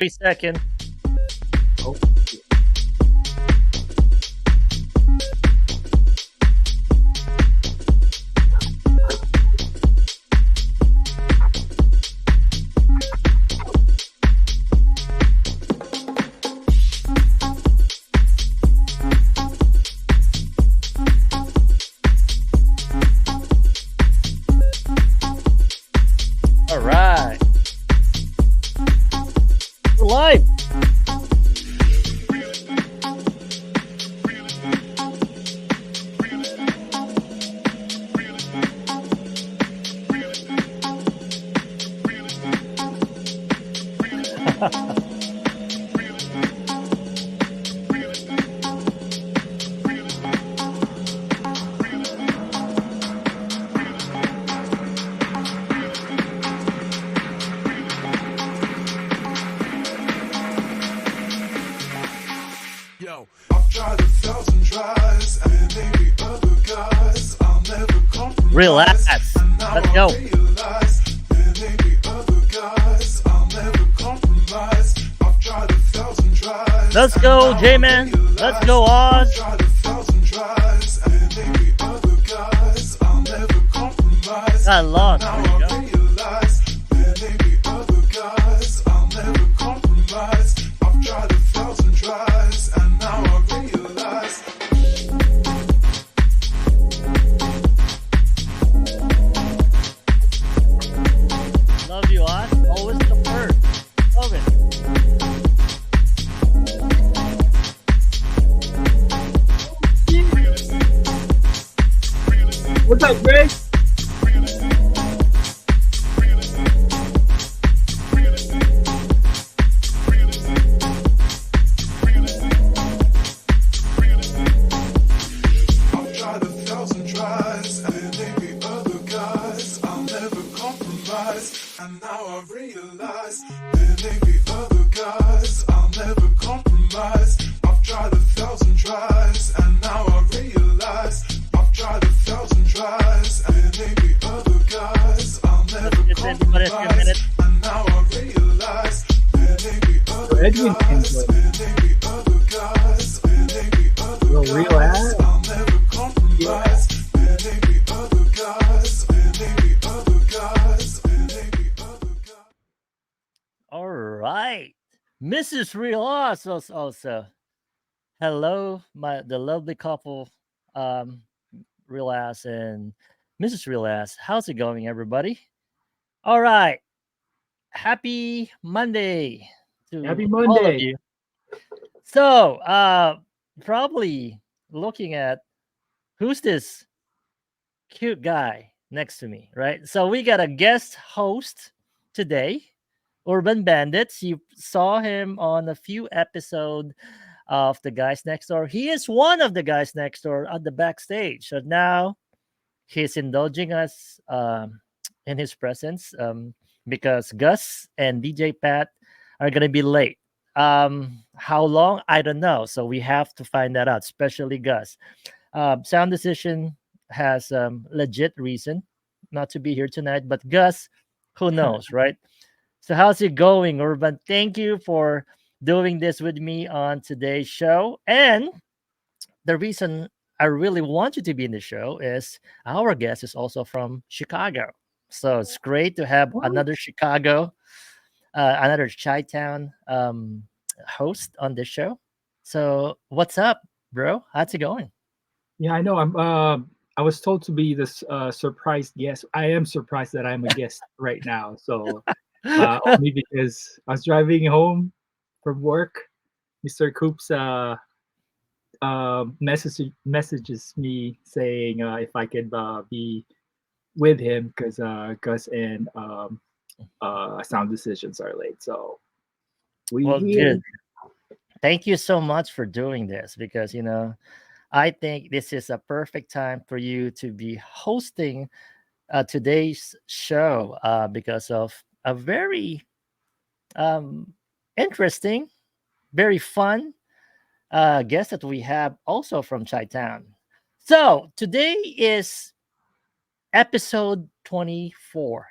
3 seconds. Oh, All right. We're live. Yo, I've tried 1,000 tries, and maybe other guys, I'll never compromise. Relax. And now Let's I go. realize there may be other guys, I'll never compromise. I've tried 1,000 tries. Let's and go, now I J-Man. Let's realize go, I've Oz. tried 1,000 tries, and maybe other guys, I'll never compromise. Got lost. Now There you I go. realize there may be other guys, I'll never compromise. I've tried 1,000 tries, and now I realize. Love you, Oz. Always the first. Love it. what's up, Greg? I've tried 1,000 tries, and there may be other guys, I'll never compromise. And now I realize there may be other guys, I'll never compromise. I've tried 1,000 tries, and now I realize I've tried 1,000 tries, and there may be other guys, I'll never Let's get everybody a few compromise. minutes. And now I realize there may be other Edwin guys, Kingswood. there may be other guys, there may be other Yo, real guys, ass. I'll never compromise. There may be other guys, there may be other guys, there may be other guys. All right. Mrs. Real Oz also. Hello, the lovely couple, um, Real Ass and Mrs. Real Ass. How's it going, everybody? All right. Happy Monday Happy to all of Monday. you. So, probably looking at who's this cute guy next to me, right? So we got a guest host today, Urban Bandits. You saw him on a few episodes of the guys next door. He is one of the guys next door at the backstage. So now he's indulging us in his presence because Gus and DJ Pat are gonna be late. How long? I don't know. So we have to find that out, especially Gus. Sound Decision has legit reason not to be here tonight, but Gus, who knows, right? So how's it going, Urban? Thank you for doing this with me on today's show. And the reason I really want you to be in the show is our guest is also from Chicago. So it's great to have What? another Chicago, another Chi-Town host on this show. So what's up, bro? How's it going? Yeah, I know. I was told to be this surprised guest. I am surprised that I'm a guest right now. So only because I was driving home from work, Mr. Coops messages me saying if I could be with him because Gus and Sound Decisions are late. So we Well, here. good. Thank you so much for doing this because, I think this is a perfect time for you to be hosting today's show because of a very um, interesting, very fun guest that we have also from Chi-Town. So today is episode 24.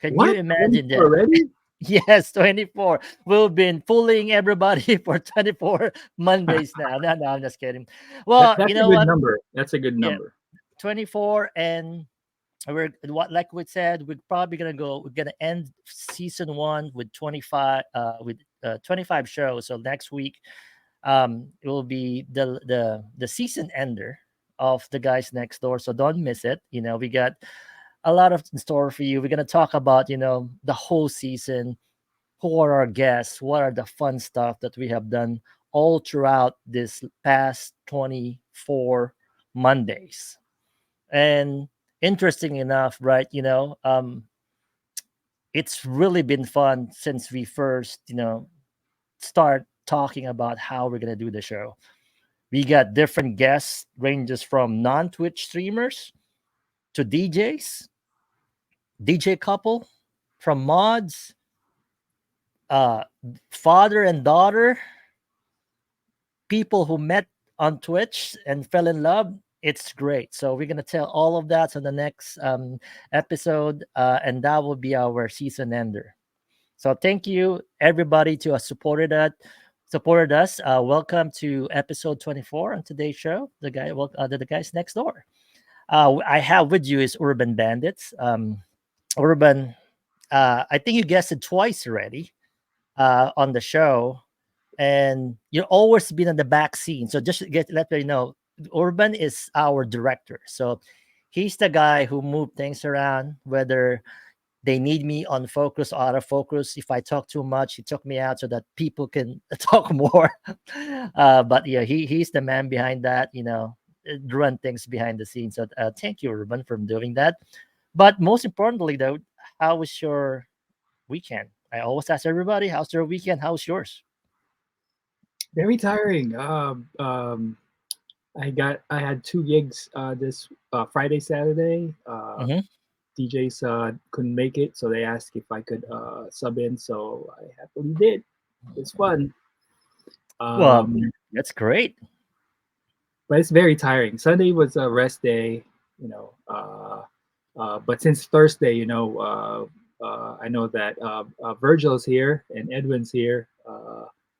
Can you What? imagine 24 that? already? Yes, 24. We've been fooling everybody for 24 Mondays now. No, no, I'm just kidding. Well, you That's a know good what? number. That's a good Yeah, number. 24, and we're what like we said, we're gonna end season 1 with 25 25 shows. So next week it will be the season ender of the guys next door. So don't miss it. We got a lot of in store for you. We're gonna talk about the whole season, who are our guests, what are the fun stuff that we have done all throughout this past 24 Mondays. And interesting enough, right? It's really been fun since we first, start talking about how we're gonna do the show. We got different guests, ranges from non-Twitch streamers to DJs, DJ couple, from mods, uh, father and daughter, people who met on Twitch and fell in love. It's great. So we're gonna tell all of that on the next episode, and that will be our season ender. So thank you everybody to supported us. Welcome to episode 24 on today's show. The guys next door. I have with you is Urban Bandits. Urban, I think you guessed it twice already on the show, and you've always been in the back scene. So just let me know, Urban is our director. So he's the guy who moved things around, whether they need me on focus or out of focus. If I talk too much, he took me out so that people can talk more. But yeah, he's the man behind that. Run things behind the scenes. So thank you, Urban, for doing that. But most importantly, though, how was your weekend? I always ask everybody, how's their weekend? How's yours? Very tiring. I had two gigs this Friday, Saturday. Hmm. DJs couldn't make it, so they asked if I could sub in. So I happily did. It's fun. Well, Um, that's great. but it's very tiring. Sunday was a rest day, but since Thursday, I know that Virgil's here and Edwin's here.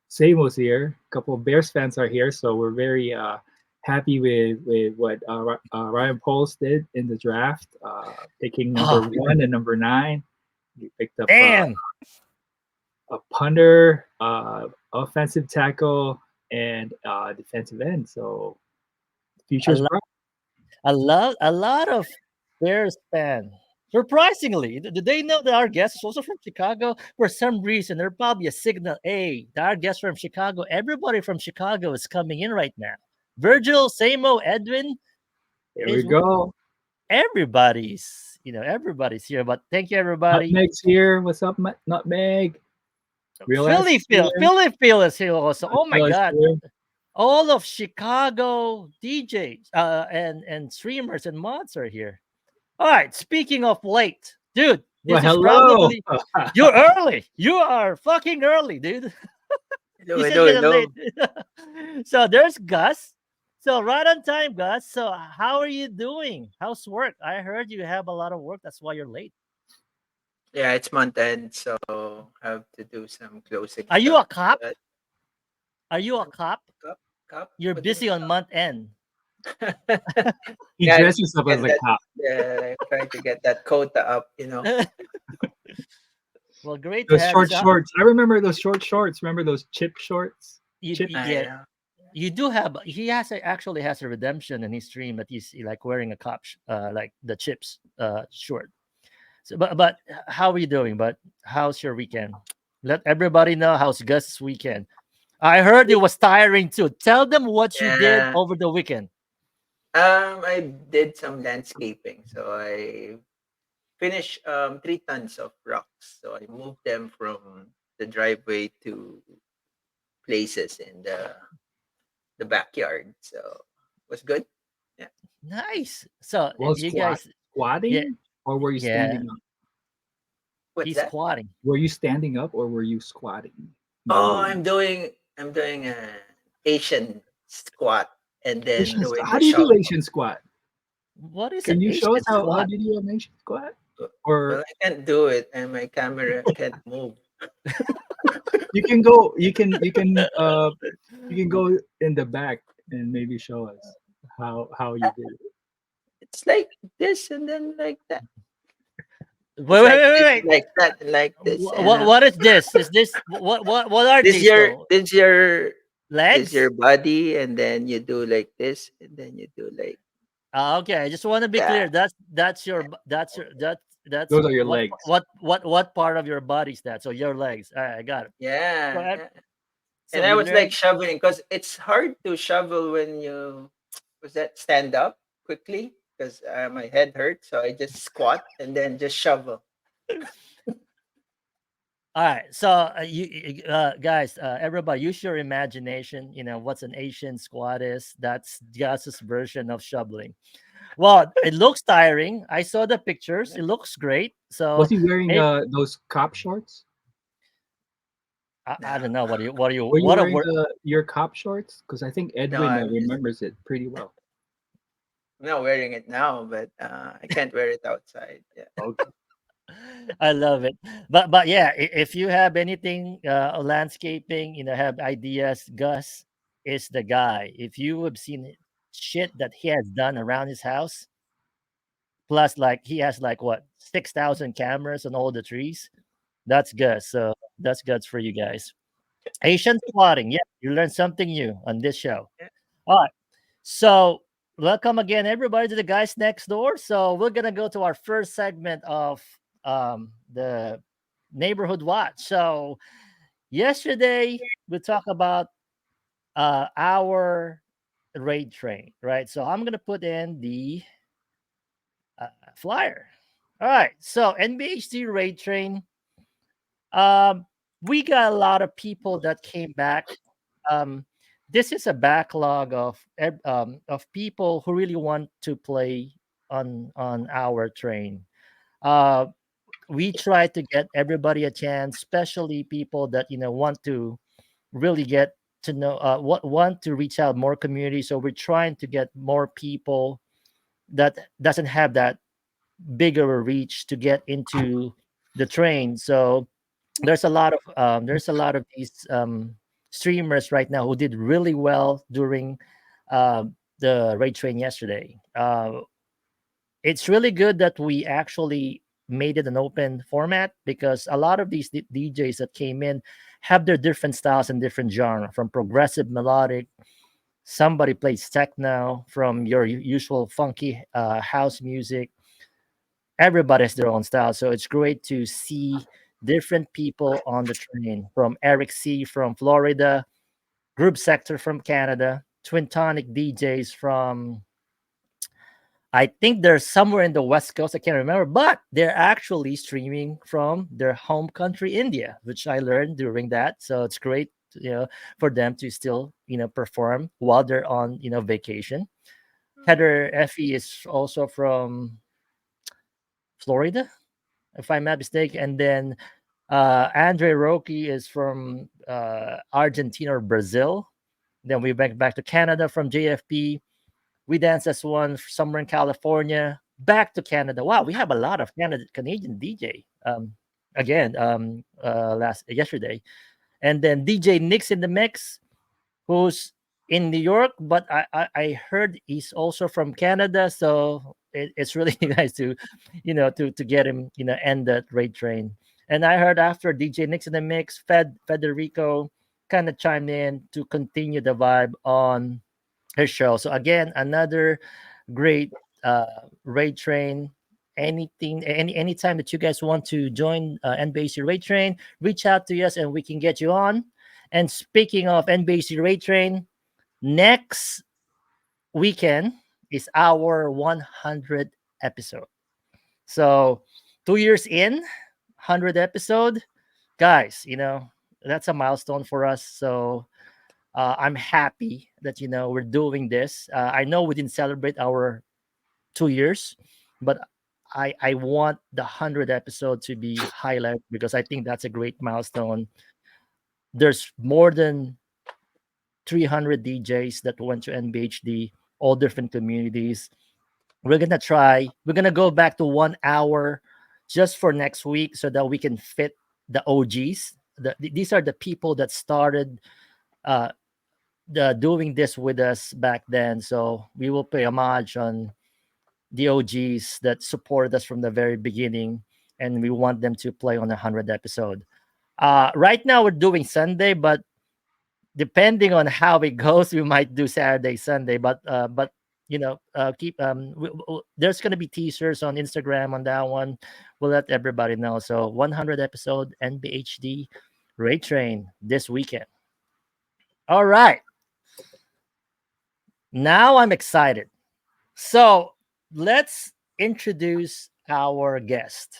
Samo's here. A couple of Bears fans are here, so we're very happy with what Ryan Poles did in the draft, picking number Oh, 1 and number 9. He picked up damn. a punter, offensive tackle, and defensive end. So A future's lot, bright. a lot of Bears fan. Surprisingly, do they know that our guest is also from Chicago? For some reason, they're probably a signal. Hey, our guest from Chicago. Everybody from Chicago is coming in right now. Virgil, Samo, Edwin Here we is go. everybody's here. But thank you, everybody. Nutmeg's here. What's up, Nutmeg? Real ass Philly is Phil, here. Philly Phil is here also. Oh my Phil is God, here. all of Chicago DJs and streamers and mods are here. All right. Speaking of late, dude, Well, this is hello. probably you're early. You are fucking early, dude. Hello, You said hello, you're hello. late. So there's Gus. So right on time, Gus. So how are you doing? How's work? I heard you have a lot of work. That's why you're late. Yeah, it's month end, so have to do some closing Are you stuff. a cop? But Are you a cop? cup, You're what do you busy on month end. mean? He Yeah, dresses up get as a that. cop. Yeah, trying to get that quota up. Well, great to Those have you. short So shorts. I remember those short shorts. Remember those chip shorts? Chip. yeah, know. you do have. He actually has a redemption in his stream that he's like wearing a cop, like the chips short. So, but how are you doing? But how's your weekend? Let everybody know how's Gus's weekend. I heard it was tiring too. Tell them what you did Yeah. over the weekend. I did some landscaping, so I finished 3 tons of rocks. So I moved them from the driveway to places in the backyard. So it was good. Yeah. Nice. So Was you guys, squatting, yeah, or were you yeah, standing up? What's he's that? squatting. Were you standing up or were you squatting? Oh, No. I'm doing a Asian squat and then doing How the do you do shoulder. Asian squat? What is Can an you show us Asian how squat? do you do an Asian squat? Well, Or I can't do it, and my camera can't move. You can go. You can go in the back and maybe show us how you did it. It's like this and then like that. Wait, It's wait, like wait, wait, this wait. and like that and like this. And What is this? Is this what are this these your though? this your this Legs? your body, and then you do like this, and then you do like Okay, I just want to be clear. that. That's your that's Those are your legs. what part of your body is that? So your legs. All right, I got it. So, Yeah, yeah. so And I we was like learned. shoveling because it's hard to shovel when you was that stand up quickly because my head hurts. So I just squat and then just shovel. All right, so guys, everybody, use your imagination. You know what's an Asian squat is. That's Gus's version of shoveling. Well, it looks tiring. I saw the pictures. It looks great. Was So he wearing maybe those cop shorts? I No, don't know Were you what a wearing word. your cop shorts? Because I think no, Edwin I'm just remembers it pretty well. I'm not wearing it now, but I can't wear it outside. Yeah. Okay. I love it. But yeah, if you have anything landscaping, have ideas, Gus is the guy. If you have seen shit that he has done around his house, plus like he has like what 6,000 cameras on all the trees, that's Gus. So that's Gus for you guys. Asian squatting. Yeah, you learned something new on this show. Yeah. All right. So welcome again, everybody, to the guys next door. So we're gonna go to our first segment of the neighborhood watch. So yesterday we talked about our raid train, right? So I'm gonna put in the flyer. All right. So NBHD raid train. Um, we got a lot of people that came back. Um, this is a backlog of people who really want to play on our train. Uh, we try to get everybody a chance, especially people that want to really get to know what want to reach out more community. So we're trying to get more people that doesn't have that bigger reach to get into the train. So there's a lot of these streamers right now who did really well during the raid train yesterday. It's really good that we actually made it an open format because a lot of these DJs that came in have their different styles and different genre, from progressive melodic. Somebody plays techno, from your usual funky house music. Everybody has their own style, so it's great to see different people on the train, from Eric C from Florida, Group Sector from Canada, Twin Tonic DJs from, I think they're somewhere in the West Coast. I can't remember, but they're actually streaming from their home country, India, which I learned during that. So it's great, for them to still, perform while they're on, vacation. Heather Effie is also from Florida, if I'm not mistaken. And then Andre Roki is from Argentina or Brazil. Then we went back to Canada from JFP. We danced as one somewhere in California. Back to Canada. Wow, we have a lot of Canadian DJ. Again, last yesterday, and then DJ Nick's in the mix, who's in New York, but I heard he's also from Canada. So it's really nice to, to get him, end that raid train. And I heard after DJ Nick's in the mix, Federico kind of chimed in to continue the vibe on his show. So again, another great raid train. Anytime that you guys want to join NBC Raid Train, reach out to us and we can get you on. And speaking of NBC Raid Train, next weekend is our 100 episode. So 2 years in, 100 episode, guys. That's a milestone for us. So I'm happy that we're doing this. I know we didn't celebrate our 2 years, but I want the 100 episode to be highlighted because I think that's a great milestone. There's more than 300 DJs that went to NBHD, all different communities. We're gonna go back to 1 hour just for next week so that we can fit the OGs. These are the people that started uh, doing this with us back then. So we will pay homage on the OGs that supported us from the very beginning, and we want them to play on the 100th episode. Right now we're doing Sunday, but depending on how it goes, we might do Saturday, Sunday. But keep there's gonna be teasers on Instagram on that one. We'll let everybody know. So 100 episode NBHD Raid Train this weekend. All right, now I'm excited. So let's introduce our guest.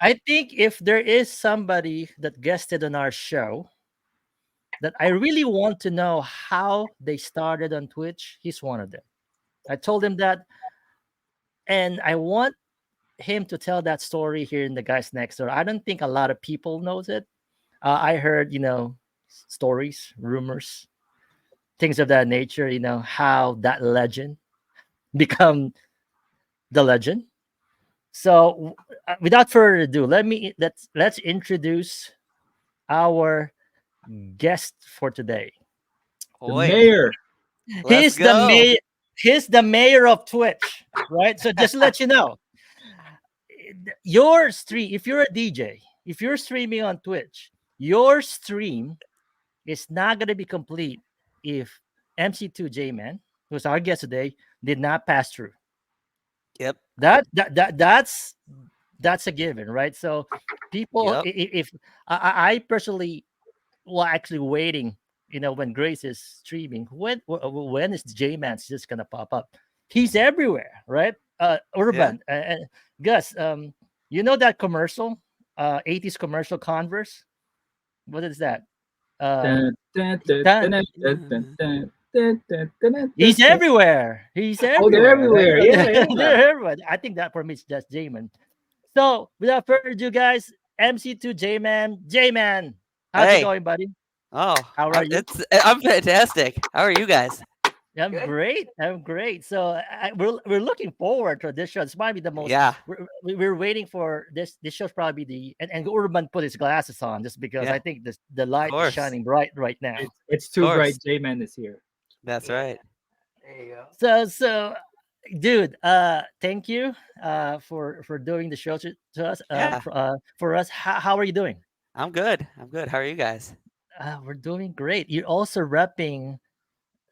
I think if there is somebody that guested on our show that I really want to know how they started on Twitch, he's one of them. I told him that, and I want him to tell that story here in the guys next door. I don't think a lot of people knows it. I heard, stories, rumors, things of that nature. How that legend become the legend. So, without further ado, let's introduce our guest for today. The Oi, mayor. let's He's the go. mayor. He's the mayor of Twitch, right? So just to let you know, your stream. If you're a DJ, if you're streaming on Twitch, your stream is not going to be complete if MC2J Man, who's our guest today, did not pass through. Yep. That's a given, right? So people, Yep. if I personally, well, actually waiting, when Grace is streaming, when is J Man's just gonna pop up? He's everywhere, right? Urban, Gus, you know that commercial, 80s commercial Converse. What is that? Dun, dun, dun, That- dun, dun, dun, dun, dun, dun, dun, dun, he's dun. everywhere. He's Oh, they're everywhere. Right? everywhere. Yeah, yeah. They're everywhere. I think that for me is just J Man. So without further ado, guys, MC2 J Man, how's it Hey. going, buddy? Oh, How are you? I'm fantastic. How are you guys? I'm Good. great. I'm great. So we're looking forward to this show. It's probably the most. Yeah. We're waiting for this. This show's probably and Urban put his glasses on just because Yeah. I think the light is course. shining bright right now. It's too course. bright. J-Man is here. That's Yeah. right. There you go. So, dude, thank you for doing the show to us. Yeah. For us, how are you doing? I'm good. I'm good. How are you guys? We're doing great. You're also repping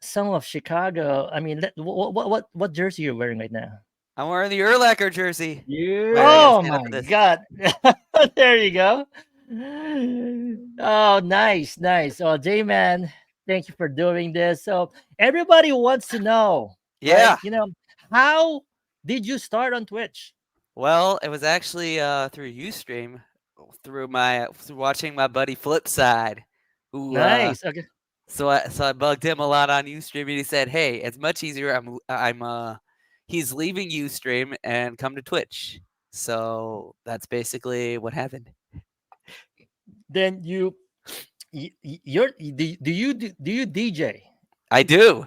some of Chicago. I mean, what jersey you're wearing right now? I'm wearing the Urlacher jersey. Yeah. Wait, I Oh gotta stand up my for this. god. There you go. Oh, nice. Oh, J-Man, thank you for doing this. So everybody wants to know, Yeah. right? How did you start on Twitch? Well, it was actually through UStream, through watching my buddy Flipside, who Nice. Okay. so I bugged him a lot on UStream, and he said, "Hey, it's much easier. He's leaving UStream and come to Twitch." So that's basically what happened. Then you're do you DJ? I do.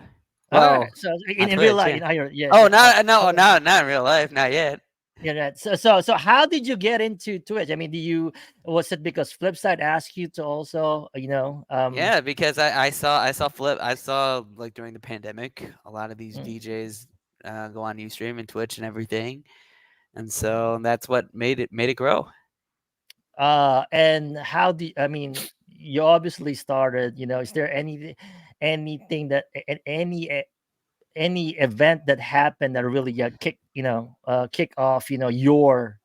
All Well, right. So on in real Twitch, life, yeah. yeah. Oh, yeah, not in real life, not yet. yeah. Right. So how did you get into Twitch? I mean, was it because Flipside asked you to also, Yeah, because I saw like during the pandemic, a lot of these DJs go on Ustream and Twitch and everything, and so that's what made it grow. And how do I mean, you obviously started, is there anything that any event that happened that really kick off, your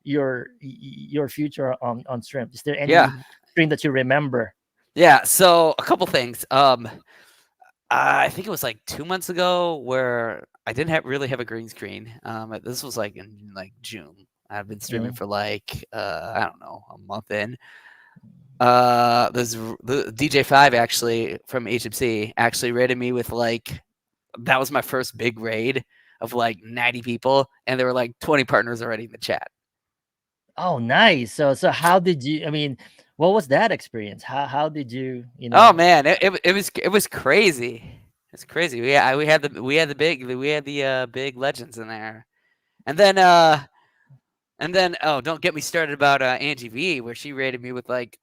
future on stream? Is there any Yeah. stream that you remember? Yeah, so a couple things. I think it was like 2 months ago where I didn't really have a green screen. This was like in like June. I've been streaming for like I don't know, a month in. The DJ5 actually from HMC actually rated me with like, that was my first big raid of like 90 people, and there were like 20 partners already in the chat. Oh, nice. So how did you? I mean, what was that experience? How did you? Oh man, it was crazy. It's crazy. We had the big legends in there, and then And then, oh, don't get me started about Angie V, where she rated me with like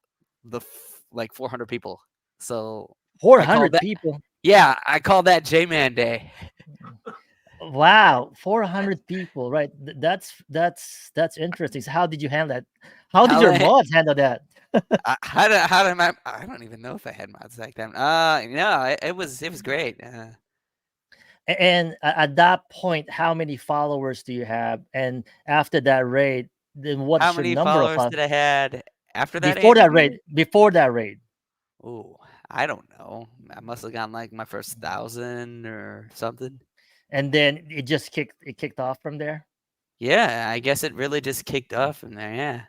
400 people. So I called 400 that. people. Yeah, I call that J-Man Day. Wow, 400 people, right? That's interesting. So how did you handle that? How did How your the mods handle that? how did my I don't even know if I had mods back then. No, it was great. And at that point, how many followers do you have? And after that raid, then How what's your many number of followers did I had after that before Angie that V? raid? Before that raid. Ooh, I don't know. I must have gotten like my first 1,000 or something. And then it kicked off from there. Yeah, I guess it really just kicked off from there. Yeah.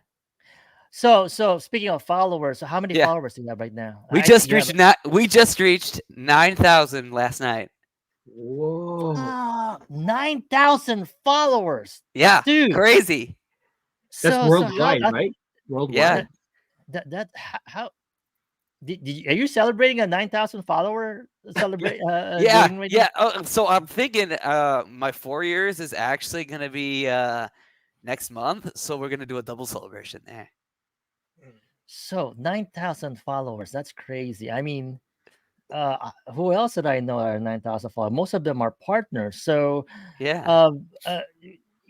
So speaking of followers, so how many Yeah. followers do you have right now? We just reached 9,000 last night. Whoa. 9,000 followers, Yeah, dude. crazy. That's So how worldwide, right? Yeah. Worldwide. that how are you celebrating a 9,000 follower celebrate Yeah, game right now? yeah. So I'm thinking my 4 years is actually gonna be next month, so we're gonna do a double celebration there. So 9,000 followers, that's crazy. I mean, who else did I know are 9,000 followers? Most of them are partners. So Yeah,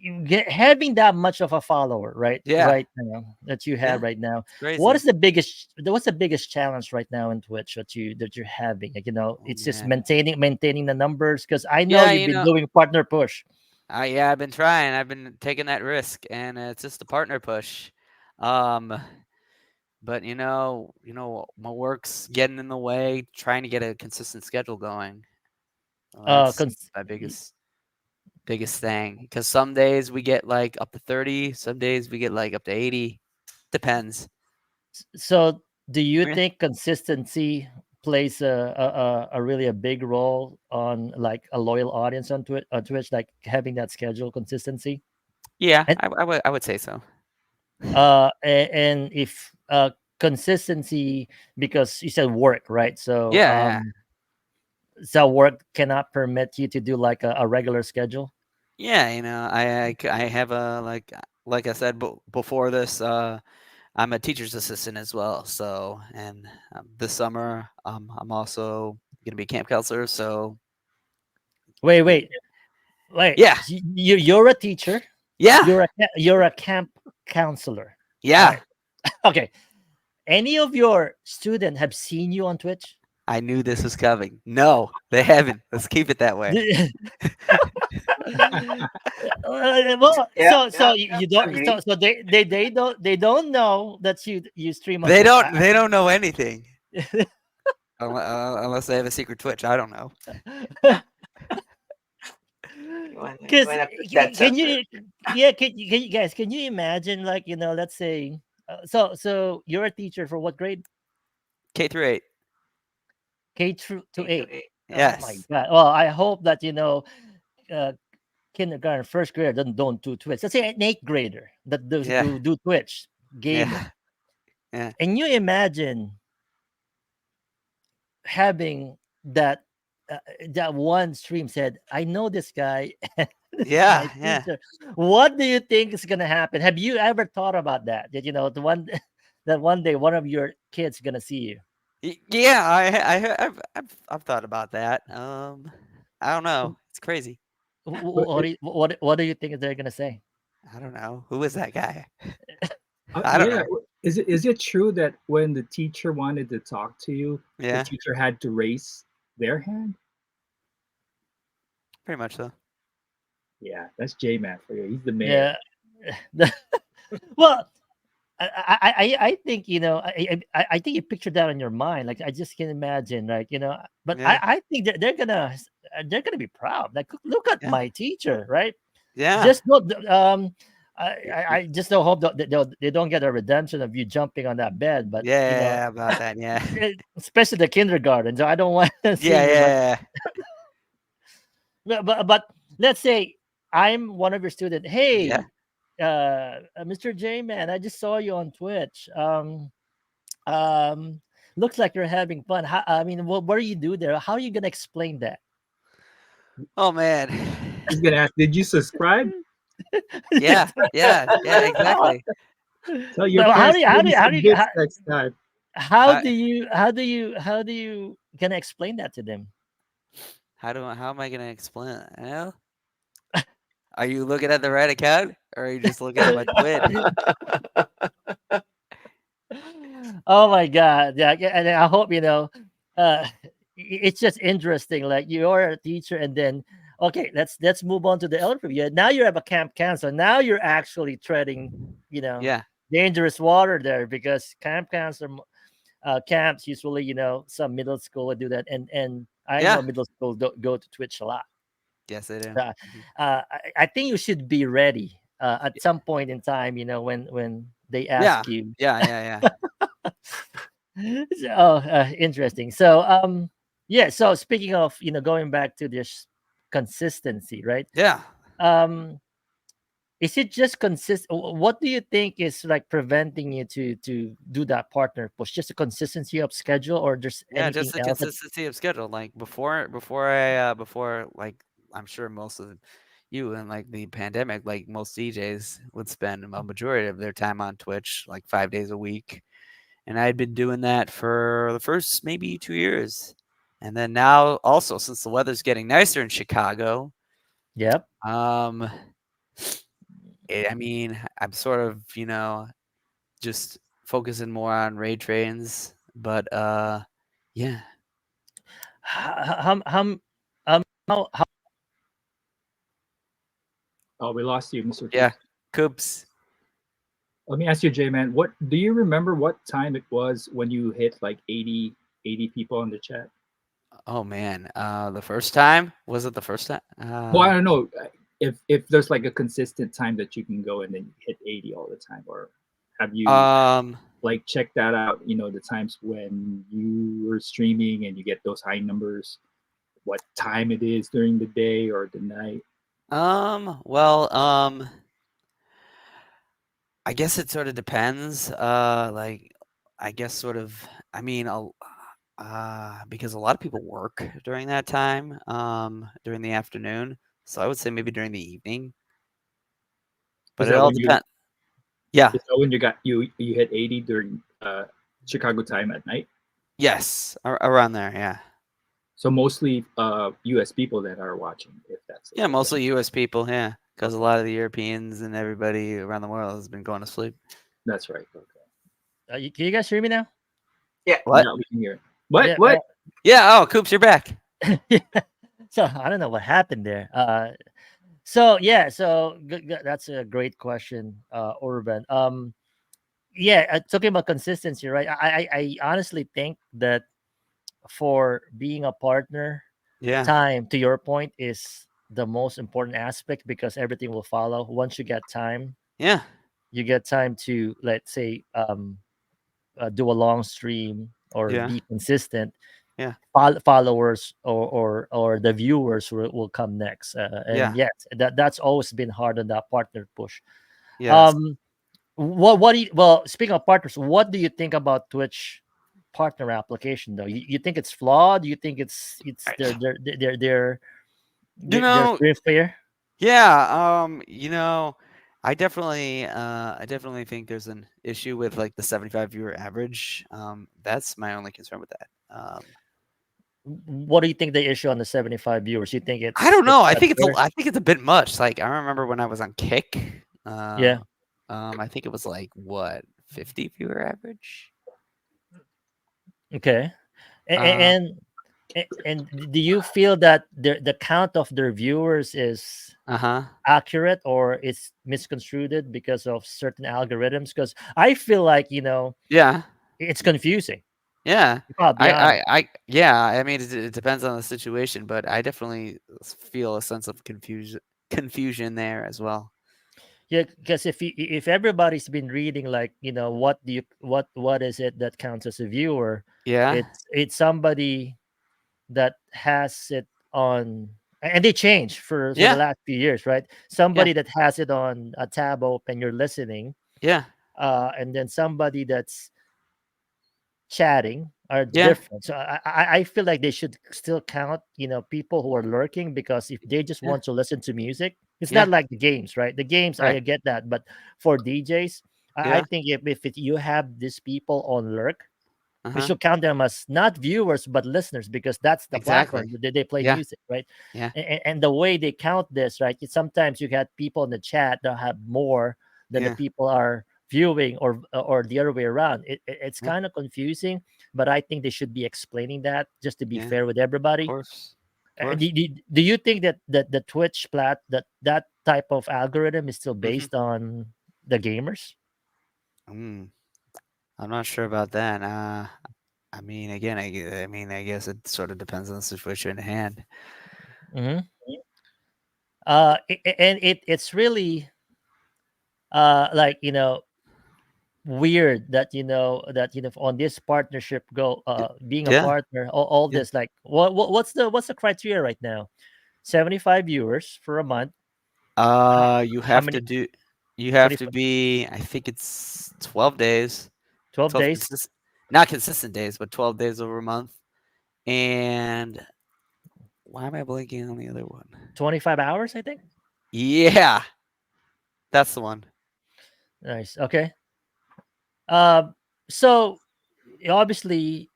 you get having that much of a follower, right? yeah, Right now that you have yeah. right now. It's crazy. What's the biggest challenge right now in Twitch that you're having? Like, Oh, it's just man. maintaining the numbers because I know Yeah, you've been doing partner push. yeah, I've been trying. I've been taking that risk, and it's just a partner push. Um, but my work's getting in the way. Trying to get a consistent schedule going. Well, that's Cons- my biggest thing. Because some days we get like up to 30, some days we get like up to 80. Depends. so do you Yeah. think consistency plays a really a big role on like a loyal audience on Twitch, like having that schedule consistency? Yeah, And I would say so. and if consistency, because you said work, right? So Yeah, so work cannot permit you to do like a regular schedule. yeah. I have a like I said before this. I'm a teacher's assistant as well. So, and this summer, I'm also gonna be a camp counselor. So, Wait, y- wait, wait. yeah, You're a teacher. yeah, You're a camp counselor. All yeah. right. Okay. Any of your student have seen you on Twitch? I knew this was coming. No, they haven't. Let's keep it that way. Well, Yeah, so you don't, agree. so they don't know that you stream on They Twitch. don't. They don't know anything unless they have a secret Twitch. I don't know. Because You wanna put that can separate? you, yeah, can you guys, can you imagine, like, let's say, so you're a teacher for what grade? K through 8. K through to 8 to 8. 8. Oh my Yes. god. Well, I hope that uh, kindergarten, first grader don't do Twitch. Let's say an eighth grader that does Yeah. do Twitch gaming. Yeah. Yeah. And you imagine having that that one stream said, "I know this guy. This is Yeah. my Yeah. teacher." What do you think is gonna happen? Have you ever thought about that? That the one that one day one of your kids gonna see you? Yeah. I've thought about that. I don't know. It's crazy. But What do you think they're gonna say? I don't know. Who is that guy? I don't yeah, know. is it true that when the teacher wanted to talk to you, the Yeah. teacher had to raise their hand? Pretty much so. Yeah, that's J-Man for you. He's the mayor. Yeah. Well, I think I think you picture that in your mind. Like, I just can imagine, like, but Yeah. I think that they're gonna be proud. Like, look at Yeah. my teacher, right? Yeah. Just don't I just don't hope that they don't get a redemption of you jumping on that bed. But Yeah. About that. Yeah. especially the kindergarten. So I don't want to see Yeah. you. But Yeah. but let's say I'm one of your students. Yeah. Hey, Mr. J Man, I just saw you on Twitch. Um, looks like you're having fun. I mean, what do you do there? How are you gonna explain that? Oh man. He's gonna ask, "Did you subscribe?" Yeah, yeah, yeah, exactly. Tell your But parents to give me some bits next time. How how do you gonna explain that to them? how am I gonna explain it? Well, are you looking at the right account or are you just looking at my twin? Oh my god, yeah, and I hope it's just interesting. Like you're a teacher, and then okay, let's move on to the elder review. Now you have a camp counselor. Now you're actually treading, you know, Yeah, dangerous water there because camp counselor camps usually, some middle school would do that, and I know yeah. middle school go to Twitch a lot. Yes, they do. Uh, Mhm. I think you should be ready at some point in time. When they Yeah, ask you. yeah, yeah, yeah. Oh, interesting. So, yeah. So speaking of, going back to this consistency, right? Yeah. Um, is it just What do you think is like preventing you to do that partner push? Just the consistency of schedule, or there's Yeah, anything just the else that? consistency of schedule. Like before like I'm sure most of you in like the pandemic, like most DJs would spend a majority of their time on Twitch, like 5 days a week. And I had been doing that for the first maybe 2 years. And then now also since the weather's getting nicer in Chicago, Yep. um I mean, I'm sort of, just focusing more on raid trains, but yeah. How how Oh, we lost you, Mr. Yeah. Coops. Coops. Let me ask you, J man, what do you remember what time it was when you hit like 80 people on the chat? Oh man. The first time? Was it the first time? Well, I don't know if there's like a consistent time that you can go and then hit 80 all the time, or have you Um like checked that out? You know, the times when you were streaming and you get those high numbers, what time it is during the day or the night? well, I guess it sort of depends. Like I guess sort of I mean, because a lot of people work during that time, during the afternoon. So I would say maybe during the evening, but Is it that all when you depends. Yeah. is that when you hit 80 during Chicago time at night? Yes. Around there. Yeah. So mostly US people that are watching, if that's the Yeah. case. Mostly U.S. people. Yeah. Because a Okay, lot of the Europeans and everybody around the world has been going to sleep. that's right. Okay. can you guys hear me now? Yeah. What? Yeah, we can hear it. What? Yeah. What? Yeah. Oh, Coops, you're back. Yeah. So I don't know what happened there. So yeah, so that's a great question, Urban. Yeah, talking about consistency, right? I honestly think that for being a partner, Yeah. time, to your point, is the most important aspect because everything will follow. Once you get time, Yeah. you get time to, let's say, do a long stream or Yeah. be consistent. Yeah. Followers or the viewers will come next, and Yeah. yes, that's always been hard on that partner push. Yes. um what do you, well, speaking of partners, what do you think about Twitch partner application though? You think it's flawed? You think it's I- You they're know, fair? yeah, I definitely think there's an issue with like the 75 viewer average. That's my only concern with that. What do you think the issue on the 75 viewers? You think I don't it's know. not fair? I think it's a bit much. Like I remember when I was on Kick, Yeah. I think it was like what 50 viewer average. Okay. A- a- Uh, and and do you feel that the count of their viewers is uh-huh. accurate or it's misconstrued because of certain algorithms? Because I feel like Yeah. it's confusing. Yeah. I'll be honest. Yeah, I mean it depends on the situation, but I definitely feel a sense of confusion there as well. Yeah, because if everybody's been reading, like, what is it that counts as a viewer? Yeah. It's somebody that has it on, and they change for the Yeah. last few years, right? Yeah. Somebody that has it on a tab open, you're listening, Yeah. and then somebody that's chatting are Yeah. different. So I feel like they should still count, people who are lurking, because if they just Yeah. want to listen to music, It's Yeah. not like the games, right? The games, I Right. get that, but for DJs, I Yeah. think you have these people on lurk, we Uh-huh. should count them as not viewers but listeners, because that's the Exactly. platform that they play Yeah. music, right? Yeah. And the way they count this, right, sometimes you got people in the chat that have more than the Yeah. people are viewing, or the other way around. It's Yeah. kind of confusing, but I think they should be explaining that just to be Yeah. fair with Of everybody. course. Of course. Do you think that the Twitch that type of algorithm is still Mm-hmm. based on the gamers? Mm, I'm not sure about that. I mean, again, I mean, I guess it sort of depends on the situation at hand. Hmm. And it's really like, weird that on this partnership go, Y- being a Yeah. partner, all Yeah. this, like, what's the criteria right now? 75 viewers for a month. how, You how have to many? do. You have to 25, be. I think it's 12 days. 12 12 days, consistent, not consistent days, but 12 days over a month. And why am I blanking on the other one? 25 hours, I think. Yeah, that's the one. Nice. Okay. um so obviously,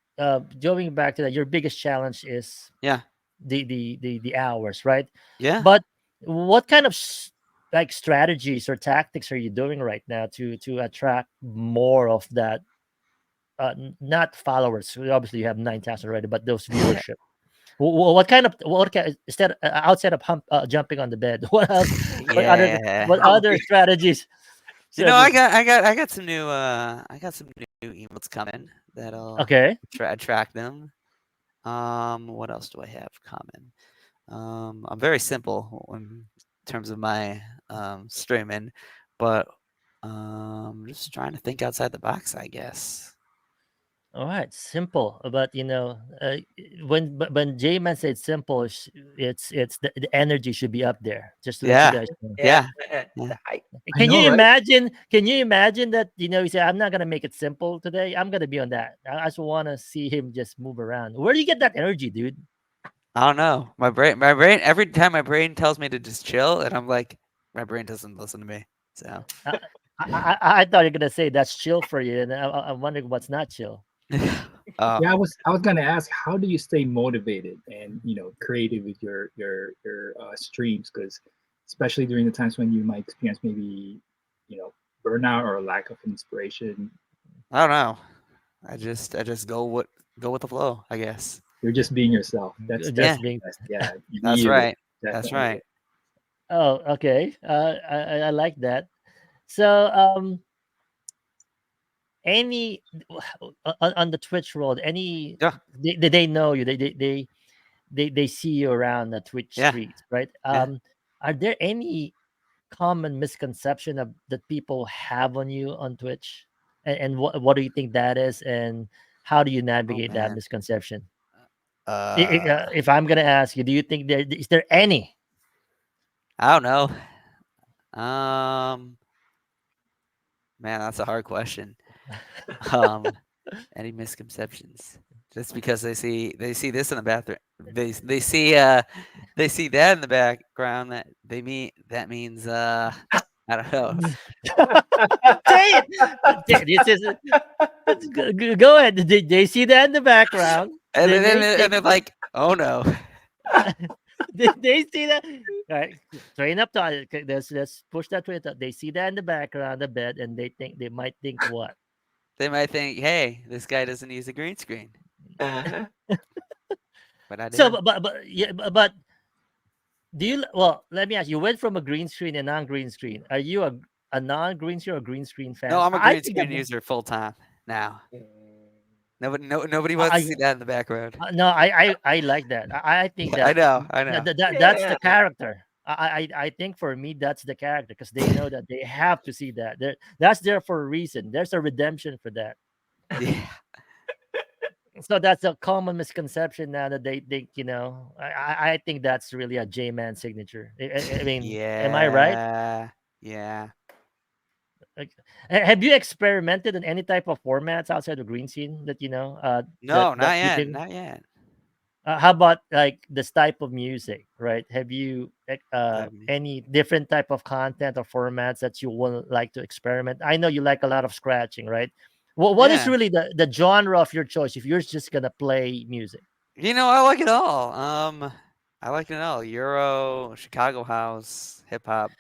going back to that, your biggest challenge is Yeah. the hours, right? Yeah. But what kind of like strategies or tactics are you doing right now to attract more of that, not followers? Obviously you have 9,000 already, but those viewership. What kind of, instead, outside of jumping on the bed, what else, Yeah. what other strategies? I got some new emotes coming that'll Okay. attract them. What else do I have common? I'm very simple in terms of my streaming, but just trying to think outside the box, I guess. All right, simple, but when J-Man said simple, it's the energy should be up there. Just to let you Yeah. guys know. Yeah, Yeah. Yeah. the hype. I know, right? Can you imagine that, you say, I'm not gonna make it simple today. I'm gonna be on that. I just want to see him just move around. Where do you get that energy, dude? I don't know. My brain, every time my brain tells me to just chill, and I'm like, my brain doesn't listen to me. So, I, I thought you're gonna say that's chill for you, and I'm wondering what's not chill. oh, Yeah, I was gonna ask, how do you stay motivated and creative with your streams? Because especially during the times when you might experience maybe you know burnout or a lack of inspiration, I don't know. I just go with the flow, I guess. you're just being yourself. That's Yeah, Just being. the best. Yeah, that's you right. That's definitely. right. Oh, okay. I like that. So, any on the Twitch world, any, Yeah, they know you, they see you around the Twitch yeah, streets, right? yeah. Are there any common misconception that people have on you on Twitch, and what do you think that is, and how do you Oh navigate that man. misconception? Uh, If I'm gonna ask you, do you think there any? I don't know. Um, Man, that's a hard question. Um, any misconceptions? Just because they see this in the bathroom, they see that in the background, that means I don't know. Say it. This is go ahead. They see that in the background. And Then they then think, they're like, oh no. they see that. All right, train up to it. Okay, let's push that train up. They see that in the background, the bed, and they might think what? They might think, hey, this guy doesn't use a green screen, Uh-huh. but I So, do. but yeah, but do you? Well, let me ask. You went from a green screen and non-green screen. Are you a non-green screen or green screen No, fan? I'm a I green think that. screen user full time now. Mm. Nobody wants to I see that in the background. no, I like that. I think that I know. that's Yeah. the character. I think for me that's the character, because they know that they have to see that. That's there for a reason. There's a redemption for that. Yeah, So that's a common misconception now, that they think, I think that's really a J-Man signature. I mean, am I right? yeah, yeah. Like, have you experimented in any type of formats outside of green scene that No, that not you yet, can? not yet. How about like this type of music, right? Have you Um, any different type of content or formats that you would like to experiment? I know you like a lot of scratching, right? What is yeah, really the genre of your choice if you're just gonna play music? I like it all. I like it all. Euro, Chicago house, hip hop.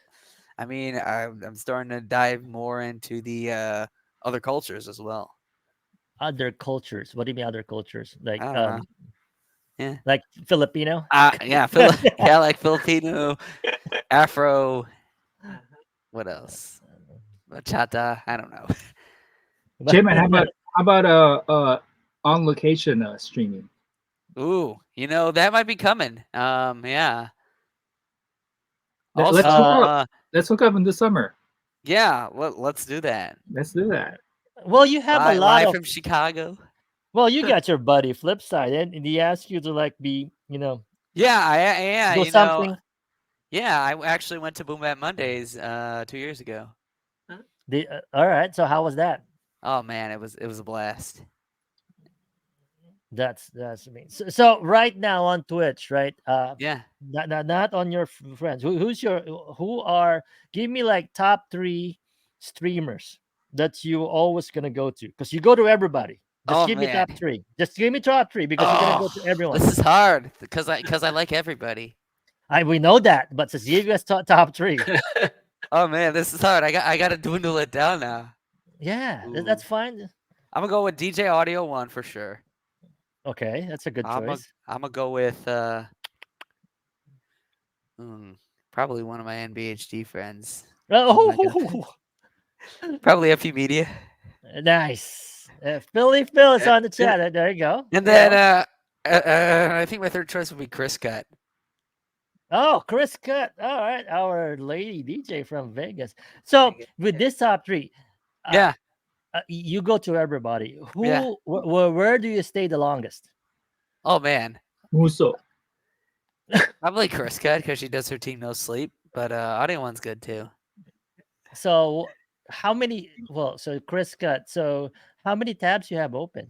I mean, I'm starting to dive more into the other cultures as well. Other cultures. What do you mean other cultures? I don't know. Yeah. Like Filipino? Yeah, yeah, like Filipino, Afro. What else? Bachata. I don't know. Jim, and how about on location streaming? Ooh, that might be coming. Yeah. Let- Also, Let's hook up. Let's hook up in the summer. yeah, let's do that. Let's do that. Well, you have a lot Live of from Chicago. well, you got your buddy flip side, and he asked you to like be, Yeah, yeah, do something. yeah. I actually went to Boom Bap Mondays 2 years ago. All right. So how was that? Oh man, it was a blast. That's me. So right now on Twitch, right? Yeah. Not on your friends. Who are? Give me like top three streamers that you always gonna go to because you go to everybody. Just Oh give me man. top three. Just give me top three because you're gonna go to Oh, everyone. this is hard because I like everybody. We know that, but just give us top three. Oh man, this is hard. I got to dwindle it down now. Yeah, Ooh. that's fine. I'm gonna go with DJ Audio One for sure. Okay, that's a good choice. I'm gonna go with probably one of my NBHD friends. Oh, Probably FP Media. nice. Philly Phil is on the chat. There you go. And then I think my third choice would be Chris Cut. Oh, Chris Cut. All right, our lady DJ from Vegas. So with this top three, Yeah. you go to everybody. Yeah. Where do you stay the longest? Oh man, Muso. probably Chris Cut because she does her team no sleep. But Audio One's good too. So how many? Well, so Chris Cut. So how many tabs you have open?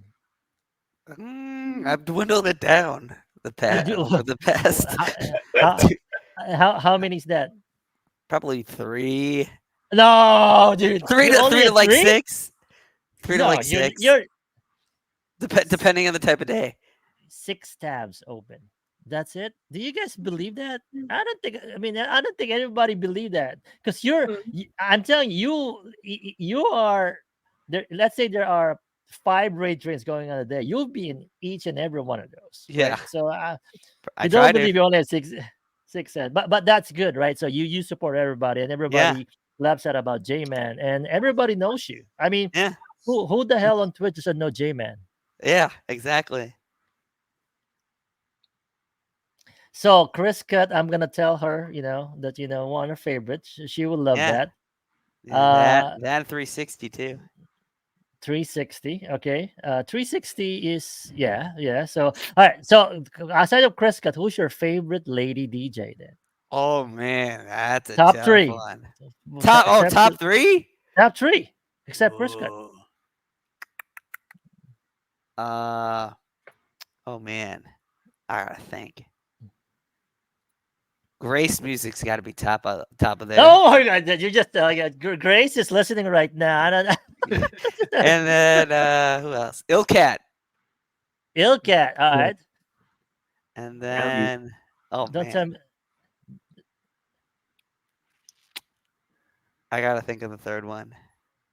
I've dwindled it down over the past. How many is that? Probably 3. No, dude. Three You to only three to at like three? 6. 3 to No, like 6. you're Depending on the type of day. 6 tabs open. That's it. Do you guys believe that? I don't think. I mean, I don't think anybody believe that because I'm telling you, you are there. Let's say there are 5 raid trains going on a day. You'll be in each and every one of those. Yeah. Right? So I you try don't to. believe you only have six tabs, but that's good, right? So you support everybody, and Yeah. everybody laughs at about J Man, and everybody knows you. I mean, Yeah. who the hell on Twitch doesn't know J Man? Yeah. Exactly. So Chris Cut, I'm gonna tell her, that one of her favorites. She will love Yeah. that. Yeah, that 360 too. 360. Okay. 360 is yeah. So all right. So aside of Chris Cut, who's your favorite lady DJ then? Oh man, that's a Top tough 3. one. Except Top 3? top 3. Except Chris Cut. Ooh. Oh man, I gotta think. Grace music's got to be top of there. Oh my God! You just Grace is listening right now. And then who else? Illcat. Illcat. All right. And then Don't man, tell me. I gotta think of the third one.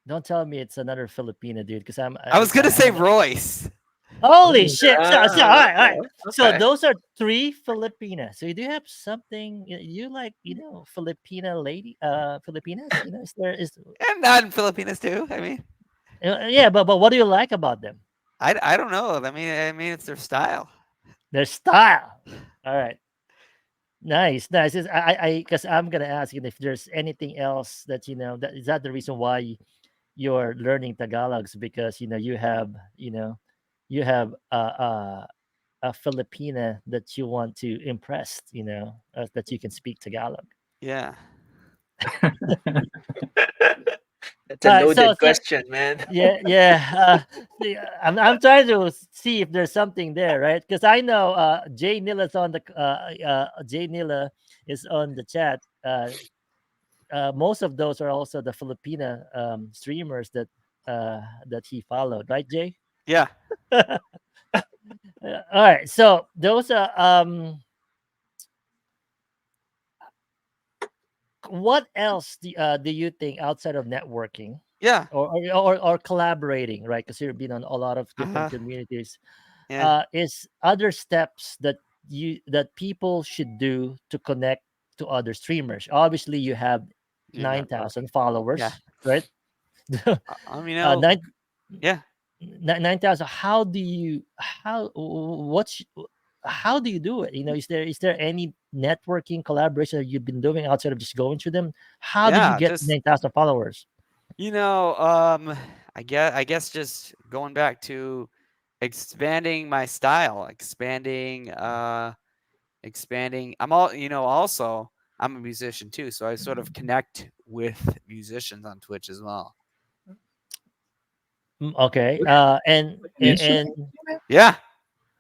Don't tell me it's another Filipina dude, because I was gonna say Royce. Holy shit! So, all right. So Okay. those are 3 Filipinas. So you do have something you like, Filipina lady, Filipinas. Is And non-Filipinas too. I mean, yeah, but what do you like about them? I don't know. I mean, it's their style. Their style. All right. Nice. Because I'm gonna ask you if there's anything else that is that the reason why you're learning Tagalogs, because you have a Filipina that you want to impress, that you can speak Tagalog. Yeah. That's All a right, loaded question, man. yeah. See, I'm trying to see if there's something there, right? Because I know Jay Nila's on the Jay Nila is on the chat. Most of those are also the Filipina streamers that he followed, right, Jay? Yeah. All right, so those are what else do you think outside of networking Yeah. or collaborating, right? Because you've been on a lot of different Uh-huh. communities. Yeah. Is other steps that people should do to connect to other streamers? Obviously, you have Your network. 9,000 Yeah. followers, right? You know. Nine Yeah. 9,000. How do you what's how do you do it? Is there any networking collaboration that you've been doing outside of just going to them? How did you Yeah. get Just 9,000 followers? I guess just going back to expanding my style, expanding. Also I'm a musician too, so I sort of connect with musicians on Twitch as well. Okay. Which, And an instrument? Yeah.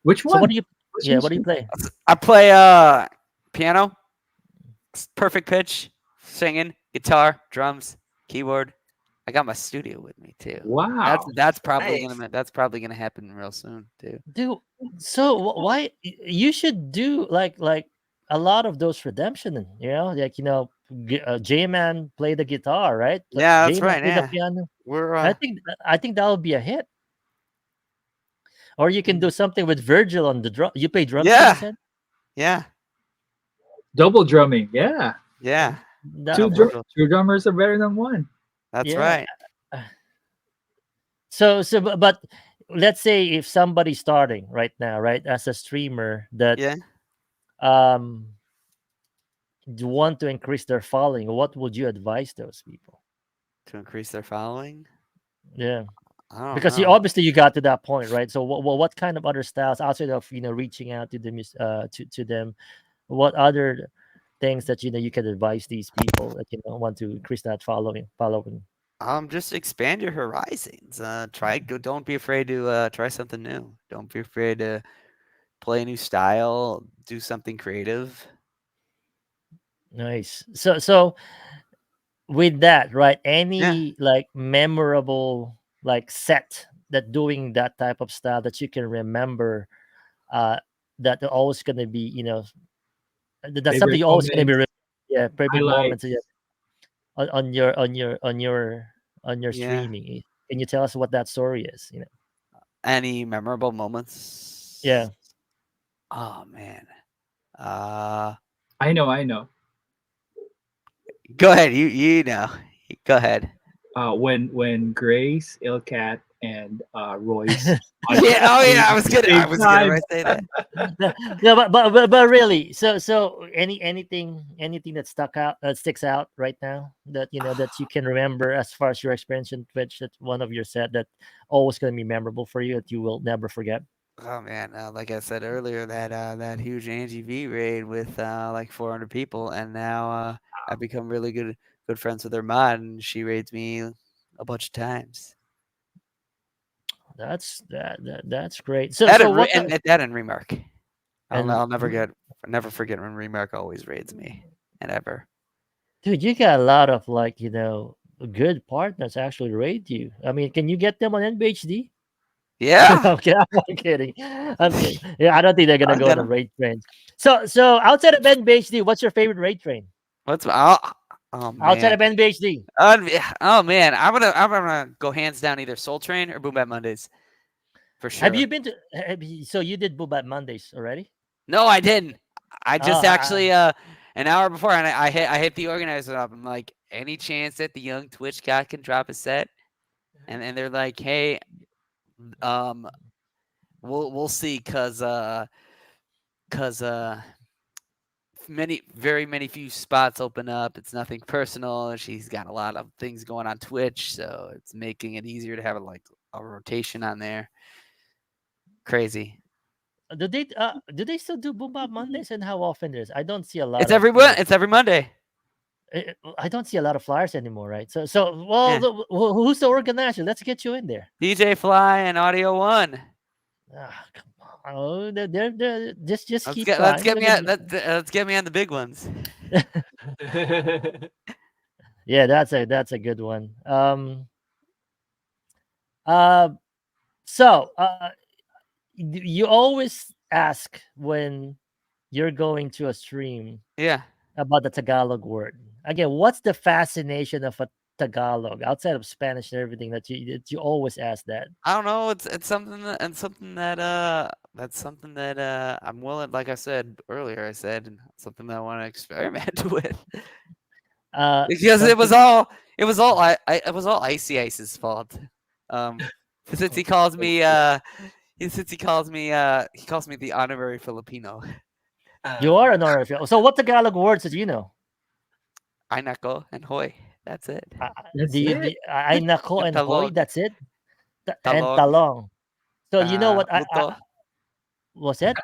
Which so what one? do you Which yeah, what do you instrument? play? I play piano, perfect pitch, singing, guitar, drums, keyboard. I got my studio with me too. That's Wow. that's probably Nice. gonna happen real soon too. Dude, so why you should do like a lot of those redemption, like J-Man play the guitar, right? Yeah, that's J-Man right. play the Yeah, piano. we're I think that would be a hit. Or you can mm, do something with Virgil on the drum. You play drums too, you yeah, said? yeah, Double drumming. Yeah. yeah. That, Virgil. Two drummers are better than one. That's yeah. right. But let's say if somebody's starting right now, right, as a streamer that Yeah. um want to increase their following, what would you advise those people? To increase their following. Yeah. I don't Because you know. obviously you got to that point, right? So what kind of other styles outside of reaching out to them to them, what other things that you can advise these people that want to increase that following? Just expand your horizons. Don't be afraid to try something new. Don't be afraid to play a new style. Do something creative. Nice. So with that, right? Yeah. Any like memorable like set that doing that type of style that you can remember, uh, that are always gonna be, that's something Favorite you're always gonna be, moments, yeah, favorite moments, yeah, highlights. on your Yeah. streaming. Can you tell us what that story is? Any memorable moments? Yeah. Oh man. Uh, I know. Go ahead. You know. Go ahead. When Grace, Ilkat, and Royce on Yeah. Oh yeah. I at was the gonna. I same was gonna time. right say that. No, but really, so anything that sticks out right now that that you can remember as far as your experience in Twitch, that's one of your set that always going to be memorable for you that you will never forget. Oh man, like I said earlier, that huge Angie V raid with like 400 people, and now I've become really good friends with her mod, and she raids me a bunch of times. That's great. So That so and what that and Remark. and I'll never forget when Remark always raids me, and ever. dude, you got a lot of like good partners actually rate you. I mean, can you get them on NBHD? Yeah, Okay, I'm kidding. I'm kidding. Yeah, I don't think they're gonna I'll go get on a 'em. raid train. So outside of NBHD, what's your favorite raid train? What's my, oh Outside man. of NBHD, Oh man, I'm gonna go hands down either Soul Train or Boom Bap Mondays for have sure. you been to? So you did Boobat Mondays already? No, I didn't. I Oh, just actually an hour before, and I hit the organizer up. I'm like, any chance that the young Twitch guy can drop a set? And they're like, hey, um, we'll see, cause very many few spots open up. It's nothing personal. She's got a lot of things going on Twitch, so it's making it easier to have like a rotation on there. Crazy. do they still do Boobat Mondays, and how often it is? I don't see a lot It's of every Monday. I don't see a lot of flyers anymore, right? So well, Yeah. who's the organizer? Let's get you in there. DJ Fly and Audio One. Come on, they're just keep Let's trying. get We're me gonna on let's get me on the big ones. Yeah, that's a good one. Uh, so you always ask when you're going to a stream Yeah. about the Tagalog word. Again, what's the fascination of a Tagalog outside of Spanish and everything that you always ask that? I don't know. It's something that's something that I'm willing. Like I said earlier, I said something that I want to experiment with because Something. it was all Icy Ice's fault. Um, since he calls me he calls me the honorary Filipino. You are an RFL. So what Tagalog words did you know? Ay nako and hoy. That's it. That's Do you, it. ay nako And and hoy? talog, That's it. And talog, talong. So you know what I buto, was it?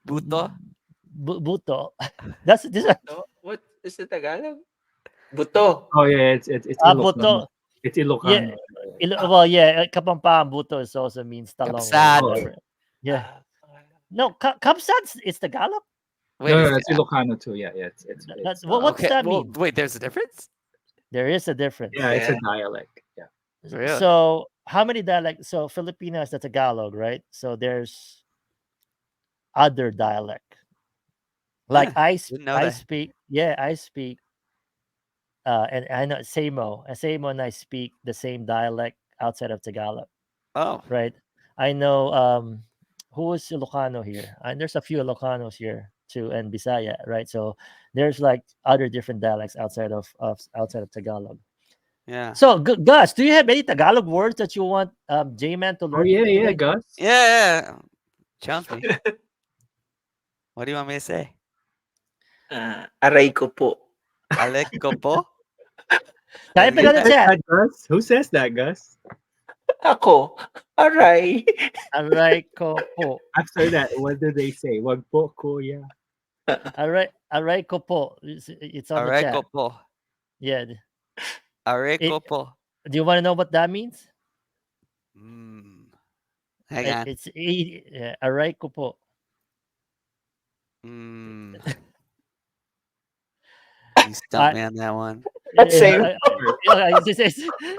buto. Buto. That's this. No, what is the Tagalog? Buto. Oh yeah, it's Ilocano. Buto. It's Yeah. Ilocano. Well, yeah. Kapampangan buto is also means talong, right? Kapsat. Oh, Different. Yeah. Ah, No, kapsat is Tagalog. Wait, no, is no, it's Ilocano too. Yeah, yeah, it's What's okay. that Well, mean? wait, there's a difference? There is a difference. yeah, it's a yeah. dialect. Yeah. Really? So how many dialects? So Filipino is the Tagalog, right? So there's other dialect. Like Huh, didn't know I that. speak. Yeah, I speak. And I know Samo and I speak the same dialect outside of Tagalog, Oh, right? I know who is Ilocano here, and there's a few Ilocanos here too, and Bisaya, right? So there's like other different dialects outside of Tagalog. yeah. So Gus, do you have any Tagalog words that you want J-Man to Oh learn yeah, yeah, today? Gus. Yeah. Challenge me. What do you want me to say? Aray ko po. Aleko po? Type it Who on the says chat. that, Gus? Who says that, Gus? Ako. Aray. Aray ko po. After that, what do they say? Wag po kuya. Aray ko po. It's on the chat. Areko po. Yeah. Areko po. Do you want to know what that means? Hang on. It's aray ko po. You stumped me on that one. That's same.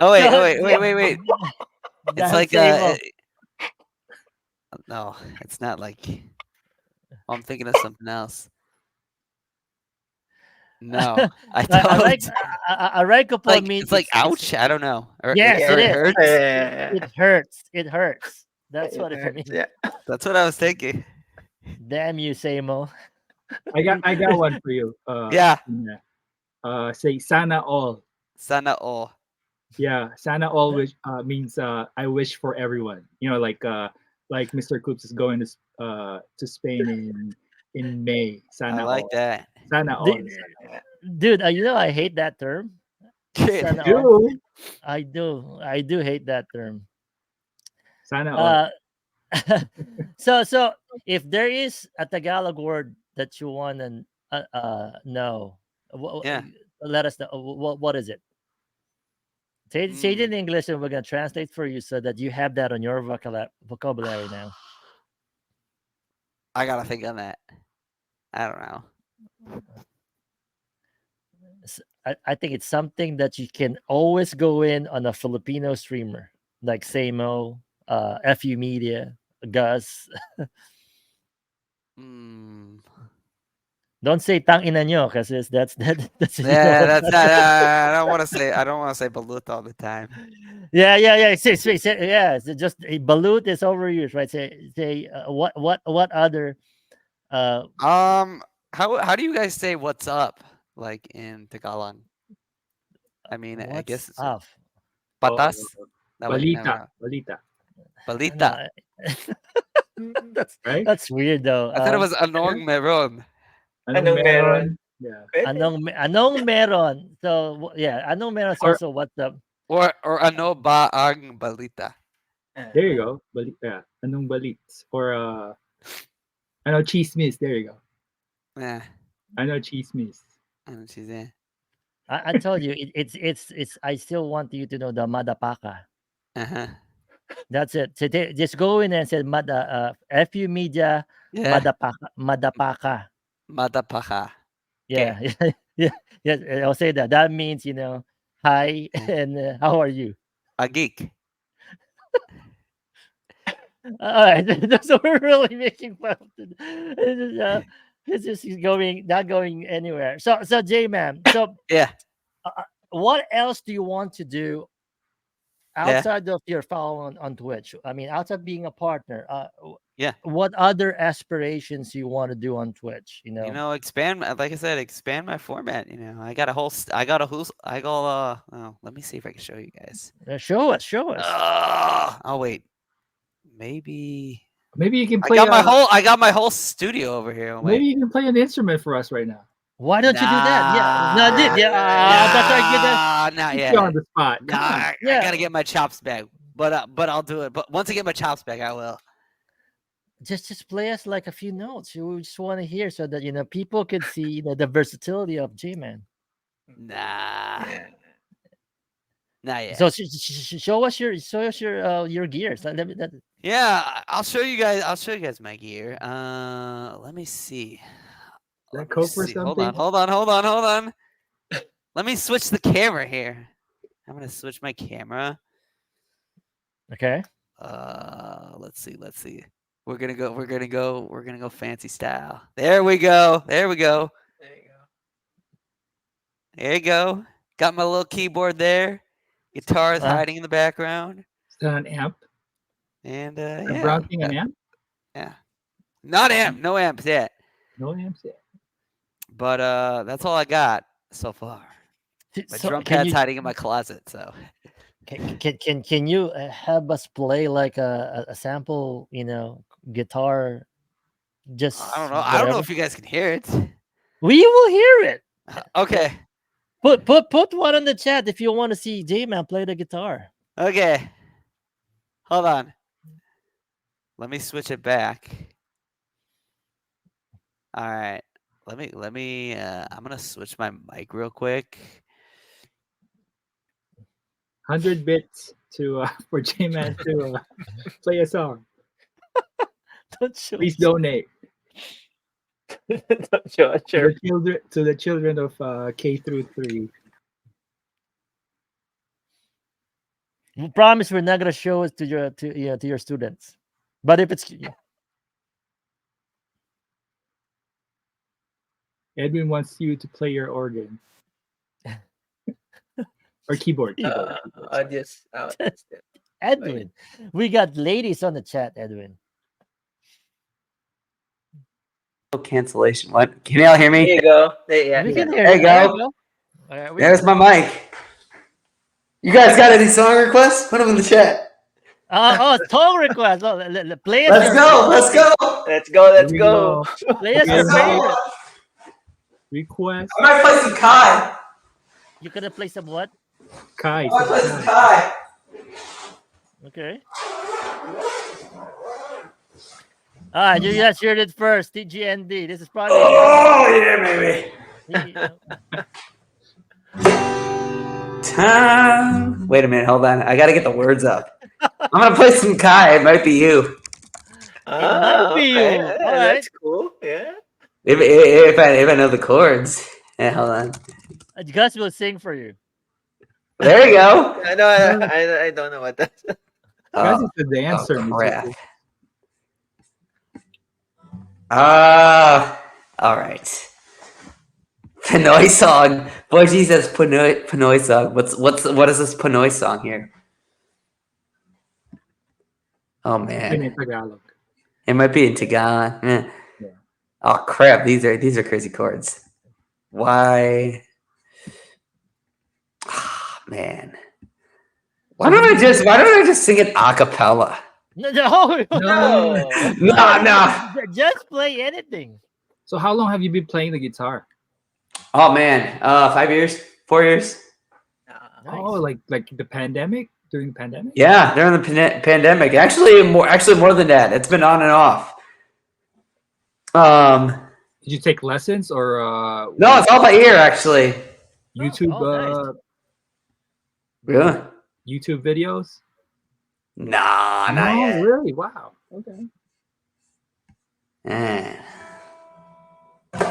Oh wait. It's That's like same. no, it's not like I'm thinking of something else. No, I don't. Aray ko po Like means it's like ouch. I don't know. Or Yes, or it it is. hurts. It hurts. It hurts. That's what it means. Yeah. That's what I was thinking. Damn you, Samo. I got one for you. Yeah. Say sana all. Sana all. Yeah, sana all wish means I wish for everyone. You know, like Mr. Coops is going to Spain in May. Sana I like all. that. Sana all. Dude, you know I hate that term. Kid. Sana all. You. I do hate that term. Sana all. So if there is a Tagalog word that you want to know, Yeah. let us know. What is it? Say it in English, and we're gonna translate for you so that you have that on your vocabulary now. I gotta think on that. I don't know. I think it's something that you can always go in on a Filipino streamer like Samo, FU Media, Gus. Don't say tang ina nyo because that's Yeah, that's not. I don't want to say. I don't want to say balut all the time. Yeah. Yeah. It's just a balut is overused, right? Say what other How do you guys say what's up like in Tagalog? I mean, I guess what's it's up? patas. No, wait, no, Balita. no. Balita. Balita. Right? That's weird though. I thought it was anong meron. Anong meron? Yeah. Anong meron? So yeah, anong meron is Or- also what's up. Or ano ba ang balita? There you go. Yeah. Anong balits? Or ano chismis. There you go. Yeah. Ano chismis. Ano she's in. I told you it's. I still want you to know the madapaka. Uh-huh. That's it. Today, just go in and say FU Media Yeah. madapaka. Madapaka. Yeah, yeah, yeah. I'll say that. That means hi Yeah. and how are you? A geek. All right, so we're really making fun of it. This is going not going anywhere. So J man, so Yeah. what else do you want to do Yeah. outside of your follow on Twitch? I mean, outside being a partner, Yeah. what other aspirations you want to do on Twitch? Expand. Like I said, expand my format. I got a whole. I got a whole. I got. Let me see if I can show you guys. Show us, show us. Oh wait. Maybe. Maybe you can I play. got my whole. I got my whole studio over here. Wait. Maybe you can play an instrument for us right now. Why don't you do that? Yeah, no, I did. Yeah, that's right. Get that. Not Put yet. you on the spot. Nah, I Yeah. gotta get my chops back. But I'll do it. But once I get my chops back, I will. Just play us like a few notes. We just want to hear so that people could see the versatility of J-Man. Nah. Yeah. Not yet. So show us your gears. Let me, Yeah, I'll show you guys. I'll show you guys my gear. Let me see. That Let me Coke or see. something? Hold on. Let me switch the camera here. I'm gonna switch my camera. okay. Let's see. We're gonna go fancy style. There we go. There you go. There you go. Got my little keyboard there. Guitar is hiding in the background. Is that an amp? And A yeah. brown thing, an amp? Yeah. Not amp. No amps yet. No amps yet. But that's all I got so far. My drum pad's hiding in my closet, so. Can you have us play like a sample, guitar? Just I don't know. I don't know whatever? if you guys can hear it. We will hear it. Okay. Put one in the chat if you want to see J-Man play the guitar. Okay. Hold on. Let me switch it back. All right. Let me I'm gonna switch my mic real quick. 100 bits to for J-Man to play a song. Don't show Please us. donate Sure. to the children of K through 3. We promise we're not gonna show it to your students. But if it's Edwin wants you to play your organ or keyboard. I'll just. Edwin, we got ladies on the chat. Edwin, Cancellation. What? Can y'all hear There me? you go. Yeah. we can Yeah. hear. There you There go. All right, There's my mic. You guys got any song requests? Put them in the chat. song request. Oh, play us Let's your go. Let's go. Let's go. Let's Here we go. play us Okay, your Let's go. favorite. Request. I might play some Kai. You gonna play some what? Kai. I might play some Kai. Okay. All right, you guys heard it first. TGND. This is probably. Oh yeah, baby. Time. Wait a minute. Hold on. I gotta get the words up. I'm gonna play some Kai. It might be you. might be you. Okay. All That's cool. Yeah. If I know the chords. Yeah, hold on. Gus will sing for you. There you go. I know. I don't know what that's. Guys, it's a dancer. crap. musician. All right. Pinoy song. Boy, Jesus, Pinoy song. What is this Pinoy song here? Oh In man, Tagalog. it might be in Tagalog. Eh. Yeah. Oh crap, these are crazy chords. Why? Ah, man. Why don't I just sing it a cappella? No. No. Just play anything. So how long have you been playing the guitar? Oh man, 5 years, 4 years. Nice. Oh, like the pandemic? During the pandemic? Yeah, during the pandemic. Actually more than that. It's been on and off. Did you take lessons or No, it's all by ear actually. YouTube nice. Really? YouTube videos? Nah, not No, yet. really? Wow. Okay. Eh.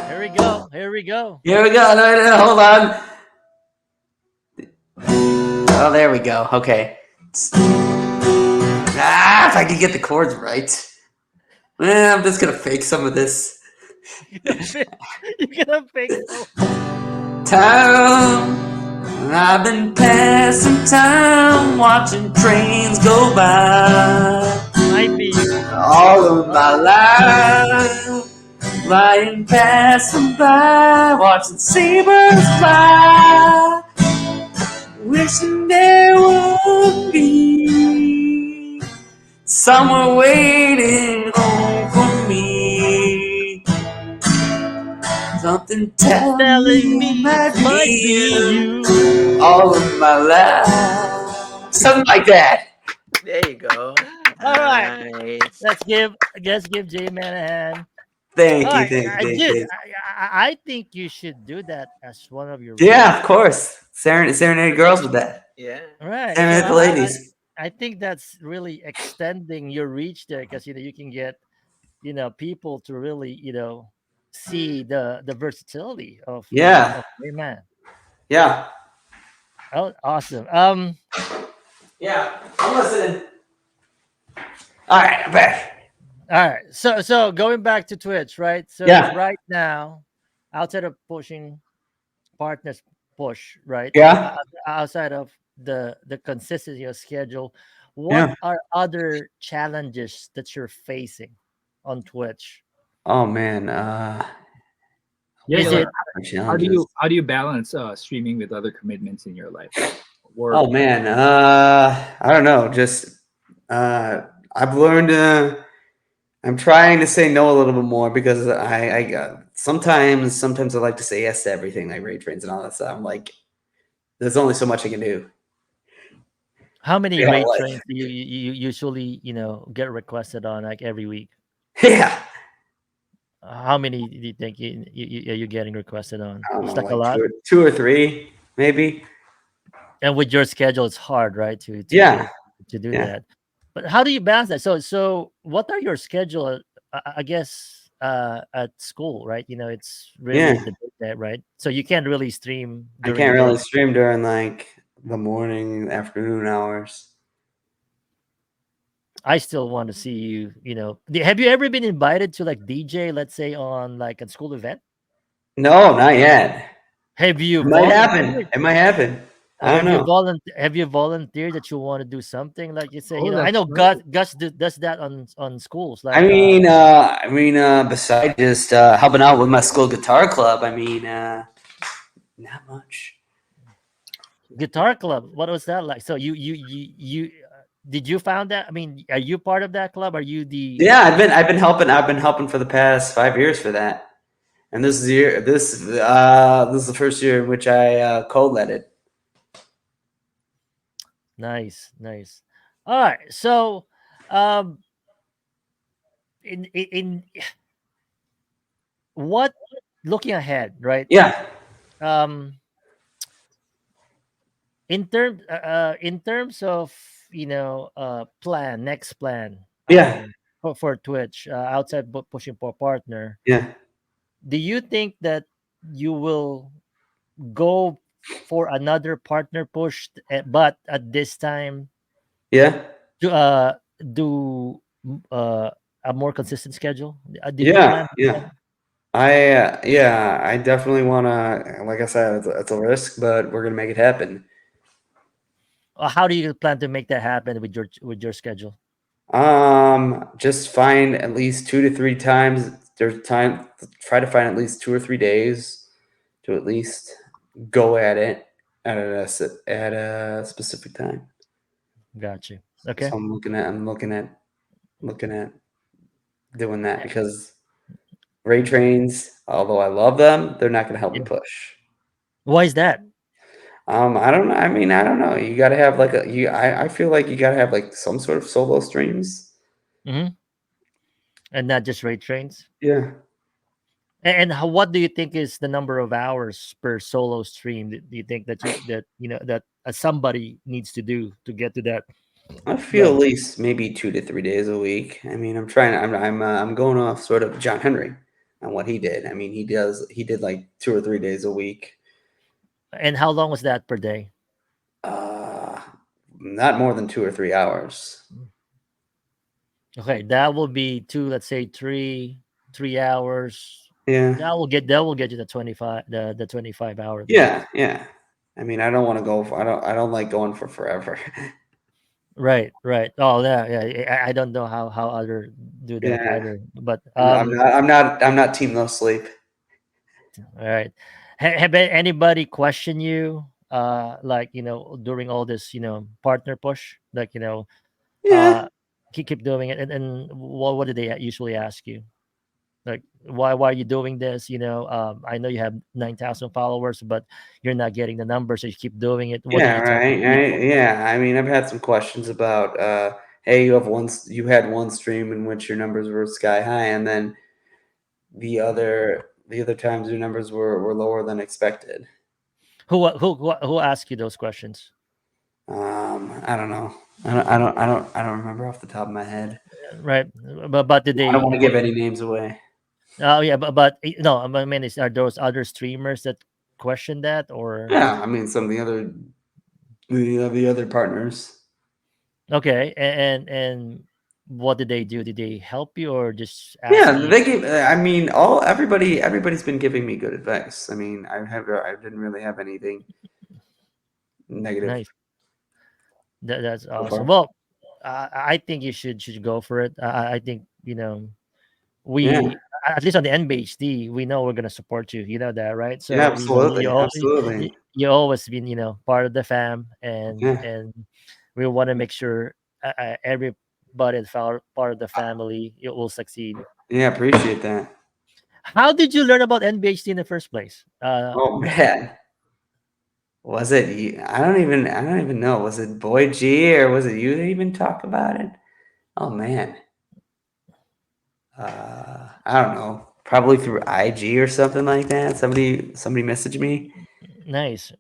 Here we go. Here we go. Here we go. No, hold on. Oh, there we go. Okay. If I can get the chords right. I'm just gonna fake some of this. You're gonna fake so. Time. I've been passing time watching trains go by. Might be. All of my life. Lying passing by, watching seabirds fly. Wishing there would be someone waiting home for me. Something telling Telling me it me it might be you you. all of my life. Something like that. There you go. All right. Nice. Let's give J Man a hand. Thank All you, right, thank you, thank dude. you. I think you should do that as one of your Yeah, rules. of course. Serenade girls with that. Yeah. All right. So Serenade the ladies. I think that's really extending your reach there because you can get people to really see the versatility of Yeah, of J Man. yeah, Oh, awesome. yeah. I'm listening. All right, I'm back. All right. So going back to Twitch, right? So Yeah, right now, outside of pushing partners push, right? yeah, Outside of the consistency of schedule, what yeah. are other challenges that you're facing on Twitch? Oh man, Yeah, Is yeah. Like, it challenges. how do you balance streaming with other commitments in your life, like work? Oh man, I don't know. Just I've learned. I'm trying to say no a little bit more because sometimes I like to say yes to everything, like rate trains and all that stuff. I'm like, there's only so much I can do. how many Yeah, raid life. trains do you usually get requested on like every week? Yeah. How many do you think you're getting requested on? I don't It's know, like a like lot. two or three, maybe. And with your schedule, it's hard, right, Yeah, to do yeah. that. But how do you balance that? So what are your schedule? I guess at school, right? It's really Yeah. the big day, right? So you can't really stream I during can't the day. really stream during like the morning, afternoon hours. I still want to see you. Have you ever been invited to like DJ, let's say on like a school event? No, not yet. Have you It might happen. volunteered? It might happen. I don't know. Have you volunteered that you want to do something like you say? Oh, I that's know right. Gus does that on schools. I Like mean, besides just helping out with my school guitar club, I mean, not much. guitar club. What was that like? So you did you found that? I mean, are you part of that club? Are you the Yeah, I've been helping for the past 5 years for that, and this is the first year in which I co-led it. nice? All right. So, um, in what looking ahead, right? Yeah, Um, in terms of next plan yeah, for Twitch outside pushing for partner, yeah, do you think that you will go for another partner push, but at this time yeah, to do a more consistent schedule? Did you yeah, plan yeah. that? I definitely want to. Like I said, it's a risk, but we're gonna make it happen. How do you plan to make that happen with your schedule? Just find at least 2 to 3 times. There's time. Try to find at least 2 or 3 days to at least go at it at a specific time. Got you. Okay. So looking at doing that because ray trains, although I love them, they're not going to help me Yeah. push. Why is that? I don't know. I mean, I don't know. You got to have like I feel like you got to have like some sort of solo streams. Hmm. And not just raid trains. Yeah. And how, what do you think is the number of hours per solo stream that do you think that that somebody needs to do to get to that I feel at level? least maybe 2 to 3 days a week. I mean, I'm trying. I'm going off sort of John Henry and what he did. I mean, he did like 2 or 3 days a week. And how long was that per day? Uh, not more than 2 or 3 hours. Okay, that will be two, let's say 3 hours. Yeah, That will get you the 25 the 25 hour then. yeah. I mean, I don't want to go. I don't like going for forever. Right, right. Oh yeah, yeah. I don't know how other do that Yeah, either. But I'm not team no sleep. all right. Have anybody question you like during all this partner push, like Yeah, uh keep doing it, and what did they usually ask you? Like, why are you doing this? I know you have 9,000 followers, but you're not getting the numbers, so you keep doing it. What did yeah, you tell these people? yeah. I mean, I've had some questions about, hey, you had one stream in which your numbers were sky high, and then the other times your numbers were lower than expected. Who asked you those questions? I don't know. I don't remember off the top of my head. Right, but did I don't they want to give any names away. oh yeah, but no, I mean, are those other streamers that question that, or Yeah, I mean, some of the other partners. okay, and what did they do? Did they help you or just Yeah, ask you? they gave. I mean, everybody's been giving me good advice. I mean, I didn't really have anything negative Nice. That's so awesome. far. Well, I think you should go for it. I think Yeah, we at least on the NBHD we know we're gonna support you. You know that, right? yeah, So absolutely, absolutely. you always been part of the fam, Yeah, and we want to make sure everybody that's part of the family it will succeed. yeah, appreciate that. How did you learn about NBHD in the first place? Oh man, was it? I don't even know. Was it Boy G or was it you that even talked about it? Oh man, I don't know. Probably through IG or something like that. Somebody messaged me. Nice.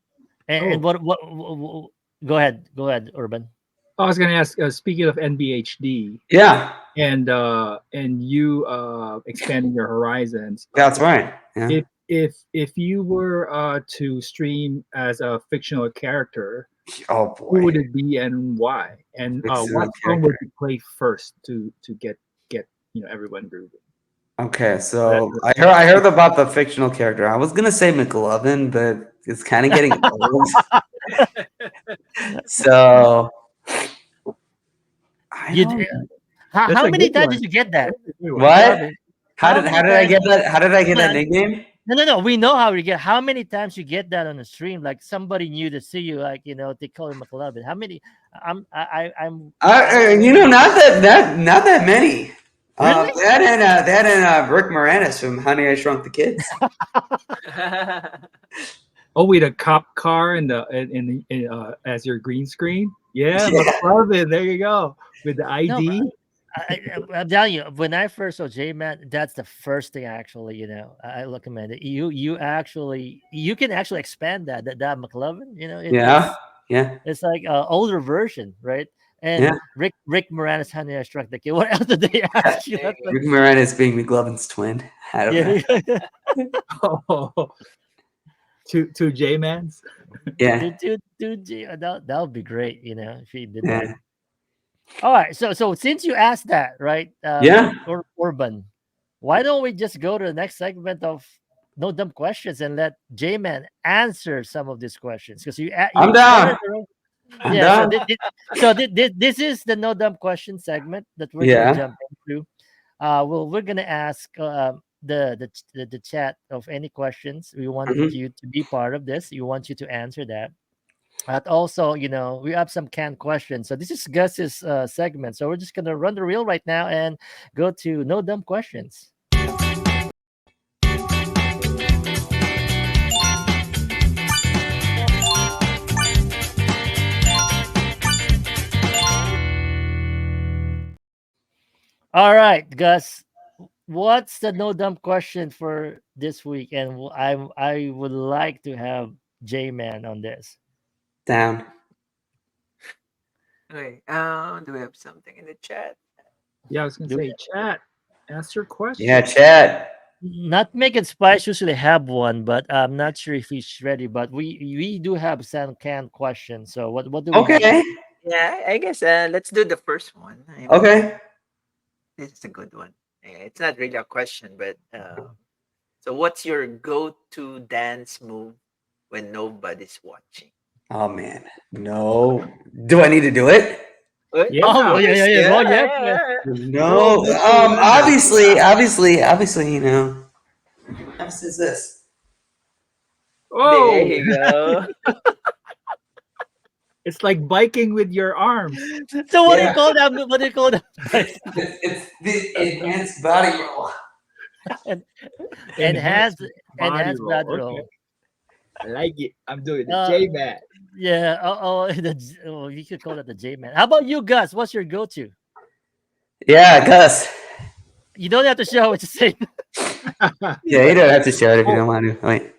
And Oh, go ahead, Urban. I was going to ask. Speaking of NBHD Yeah, and you expanding your horizons, that's right. Yeah. if you were to stream as a fictional character, Oh who boy, would it be and why? And what fictional song would character. you play first to get everyone grooving? Okay, That, so I heard about the fictional character. I was gonna say McLovin, but it's kind of getting old. So I You don't. that's how a many good times one. did you get that? That's a good one. What? McLovin. How many How did I times? get that? How did I get that Well, nickname? no. We know how you get. How many times you get that on the stream? Like somebody new to see you, like they call him McLovin. How many? I You know, not that many. really. That and Rick Moranis from Honey I Shrunk the Kids. Oh, with a cop car as your green screen. Yeah, Yeah, McLovin. There you go with the No, ID. I'm telling you, when I first saw J Man, that's the first thing actually, I recommend it. You can actually expand that McLovin. yeah, yeah, It's like an older version, right? And yeah. Rick Moranis, Honey I Struck the Kid. What else did they ask you? That's like, Rick Moranis being McLovin's twin. I don't know. yeah, Oh, two J Mans. Yeah, that would be great. If he did that. yeah, All right, so since you asked that, right, yeah. Urban, why don't we just go to the next segment of no dumb questions and let J-Man answer some of these questions because I'm you down. started the I'm yeah. down. This is the no dumb question segment that we're gonna Yeah. jump into. We're gonna ask the chat of any questions. We want Mhm. you to be part of this. We want you to answer that. But also, we have some canned questions. So this is Gus's segment. So we're just gonna run the reel right now and go to no dumb questions. All right, Gus. what's the no dumb question for this week? And I would like to have J Man on this. Down. Okay. Do we have something in the chat? Yeah, I was gonna Do say, chat, ask your Yeah, question. chat. Not Making Spice usually have one, but I'm not sure if he's ready. But we do have some canned questions. So what do we have? Okay. Yeah, I guess let's do the first one. I mean, Okay. this is a good one. It's not really a question, but so what's your go-to dance move when nobody's watching? Oh man. No. Do I need to do it? Yeah. Oh Of yeah, yeah, course, yeah. yeah, Oh yeah, yeah, yeah. yeah. No. Mr. Leonard. Obviously, you know. What is this? There Oh, you go. it's like biking with your arms. So what do you Yeah. call that? What do you call that? It's the enhanced body roll. En- Enhanced enhanced body enhanced roll. blood Okay, roll. I like it. I'm doing the Uh, J man. yeah. You could call it the J Man. How about you, Gus? What's your go-to? Yeah, Gus. You don't have to show what to say. Yeah, you don't have to show it if you don't want to. Wait.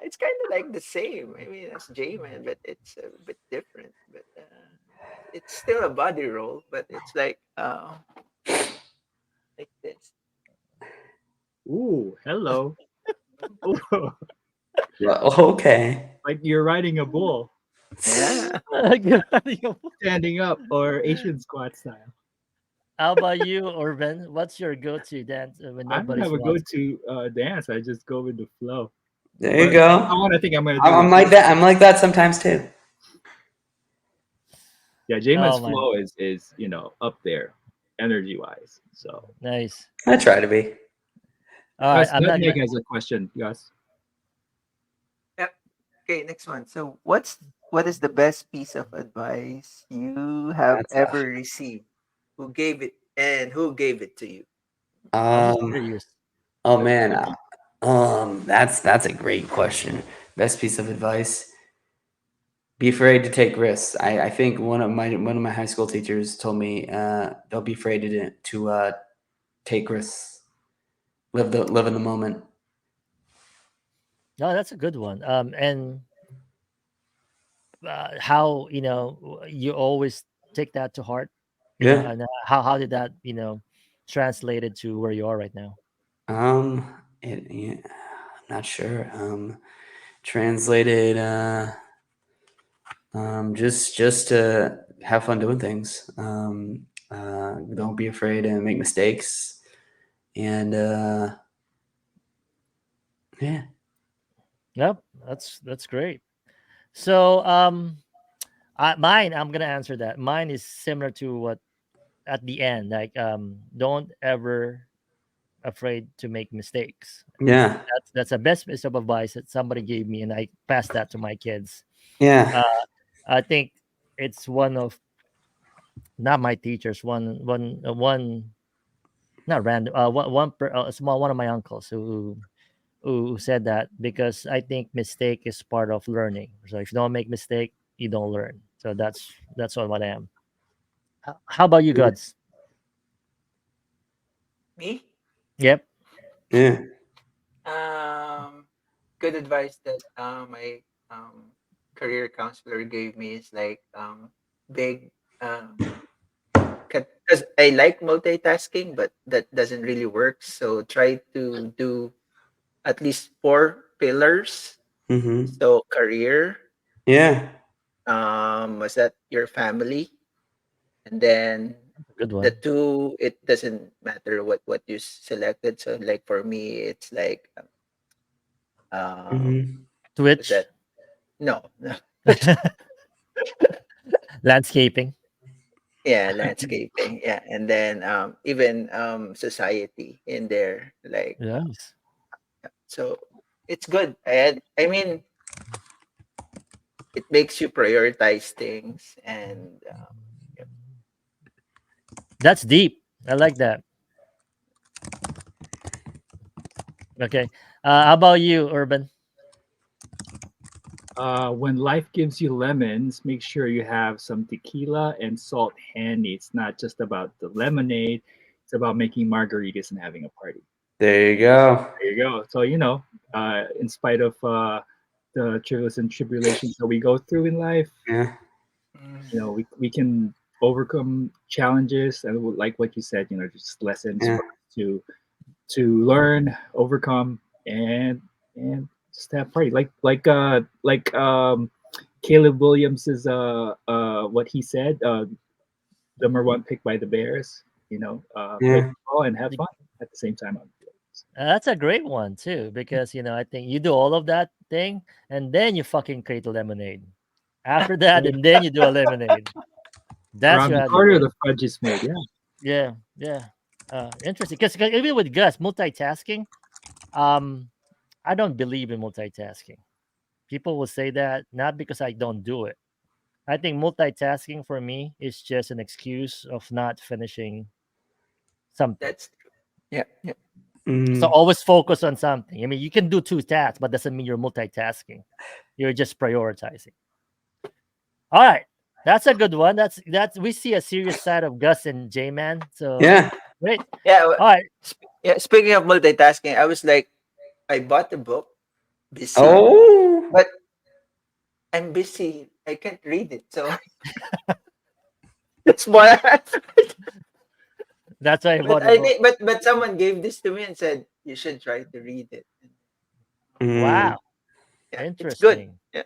It's kind of like the same. I mean, that's J-Man, but it's a bit different. But it's still a body roll, but it's like this. Ooh, hello. Ooh, Well, okay. like you're riding a bull, Yeah. standing up or Asian squat style. How about you, Urban? What's your go-to dance when I don't nobody's have a watching? go-to dance. I just go with the flow. There you But go. I think I'm gonna I'm, do I'm it. like that. I'm like that sometimes too. Yeah, J-Man's Oh man, flow is up there, energy wise. So nice. I try to be. All right, Gus I'm not Nutmeg gonna. has a question. Gus, Yep. Okay, next one. So, what is the best piece of advice you have That's ever received? Who gave it and who gave it to you? I'm just um. curious. Oh man. That's a great question. Best piece of advice: be afraid to take risks. I think one of my high school teachers told me, don't be afraid to take risks. Live in the moment. No, that's a good one. And how you always take that to heart, Yeah. and how did that translated to where you are right now? Um. Yeah, I'm not sure. Translated. Just to have fun doing things. Don't be afraid to make mistakes, and yeah. Yep, that's great. So mine, I'm gonna answer that. Mine is similar to what at the end, like don't ever afraid to make mistakes. Yeah. That's the best piece of advice that somebody gave me, and I passed that to my kids. Yeah. Uh, I think it's one of not my teachers, one not random, a small one of my uncles who said that, because I think mistake is part of learning. So if you don't make mistake, you don't learn. So that's what I am. How about you, Gods? Me? Yep. Yeah. Um, Good advice that my career counselor gave me is like big because I like multitasking, but that doesn't really work. So try to do at least four pillars. Mm-hmm. So career, Yeah. was that your family, and then Good the one. two, it doesn't matter what you selected. So like for me, it's like um, Mm-hmm. was Twitch. that no. Landscaping. Yeah, landscaping. Yeah, and then even society in there, like Yes. so it's good. I mean, it makes you prioritize things, and yeah. That's deep. I like that. Okay. How about you, Urban? when life gives you lemons, make sure you have some tequila and salt handy. It's not just about the lemonade; it's It's about making margaritas and having a party. There you go. There you go. So in spite of the trials and tribulations that we go through in life, Yeah. we can overcome challenges, and like what you said, just lessons Yeah. for us to learn, overcome, and just have party. Like Caleb Williams is what he said, number one pick by the Bears. Play Yeah. football and have fun at the same time on the field. That's a great one too, because I think you do all of that thing, and then you fucking create a lemonade. After that, and then you do a lemonade. That's Around the your corner, attitude. the fudge is made. Yeah. Yeah, yeah. Interesting. Because even with Gus, multitasking, um, I don't believe in multitasking. People will say that not because I don't do it. I think multitasking for me is just an excuse of not finishing something. That's true. Yeah, yeah. So Mm. always focus on something. I mean, you can do two tasks, but doesn't mean you're multitasking. You're just prioritizing. All right, that's a good one. That's we see a serious side of Gus and J Man. So Yeah. great. Yeah, All right. yeah. Speaking of multitasking, I was like, I bought the book, busy, Oh. but I'm busy. I can't read it. So that's why. That's why I But bought the I book. think, but someone gave this to me and said you should try to read it. Mm. Wow, Yeah, it's good. interesting. Yeah,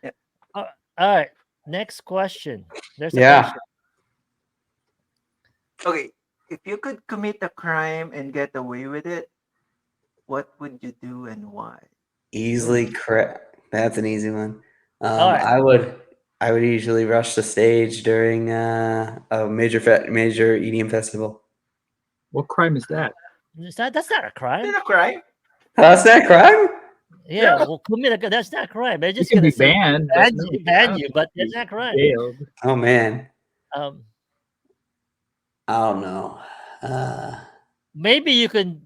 yeah. Uh, all right, next question. There's a Yeah. question. Okay, if you could commit a crime and get away with it, what would you do and why? Easily correct. That's an easy one. All right, I would usually rush the stage during a major EDM festival. What crime is that? that's not a Is crime. it a crime? How's that crime? Yeah, Yeah. well, that's not crime. They're You just can gonna be say banned, but no, you ban cannot you, but be that's not crime. jailed. Oh man, Um, I don't know. Uh, maybe you can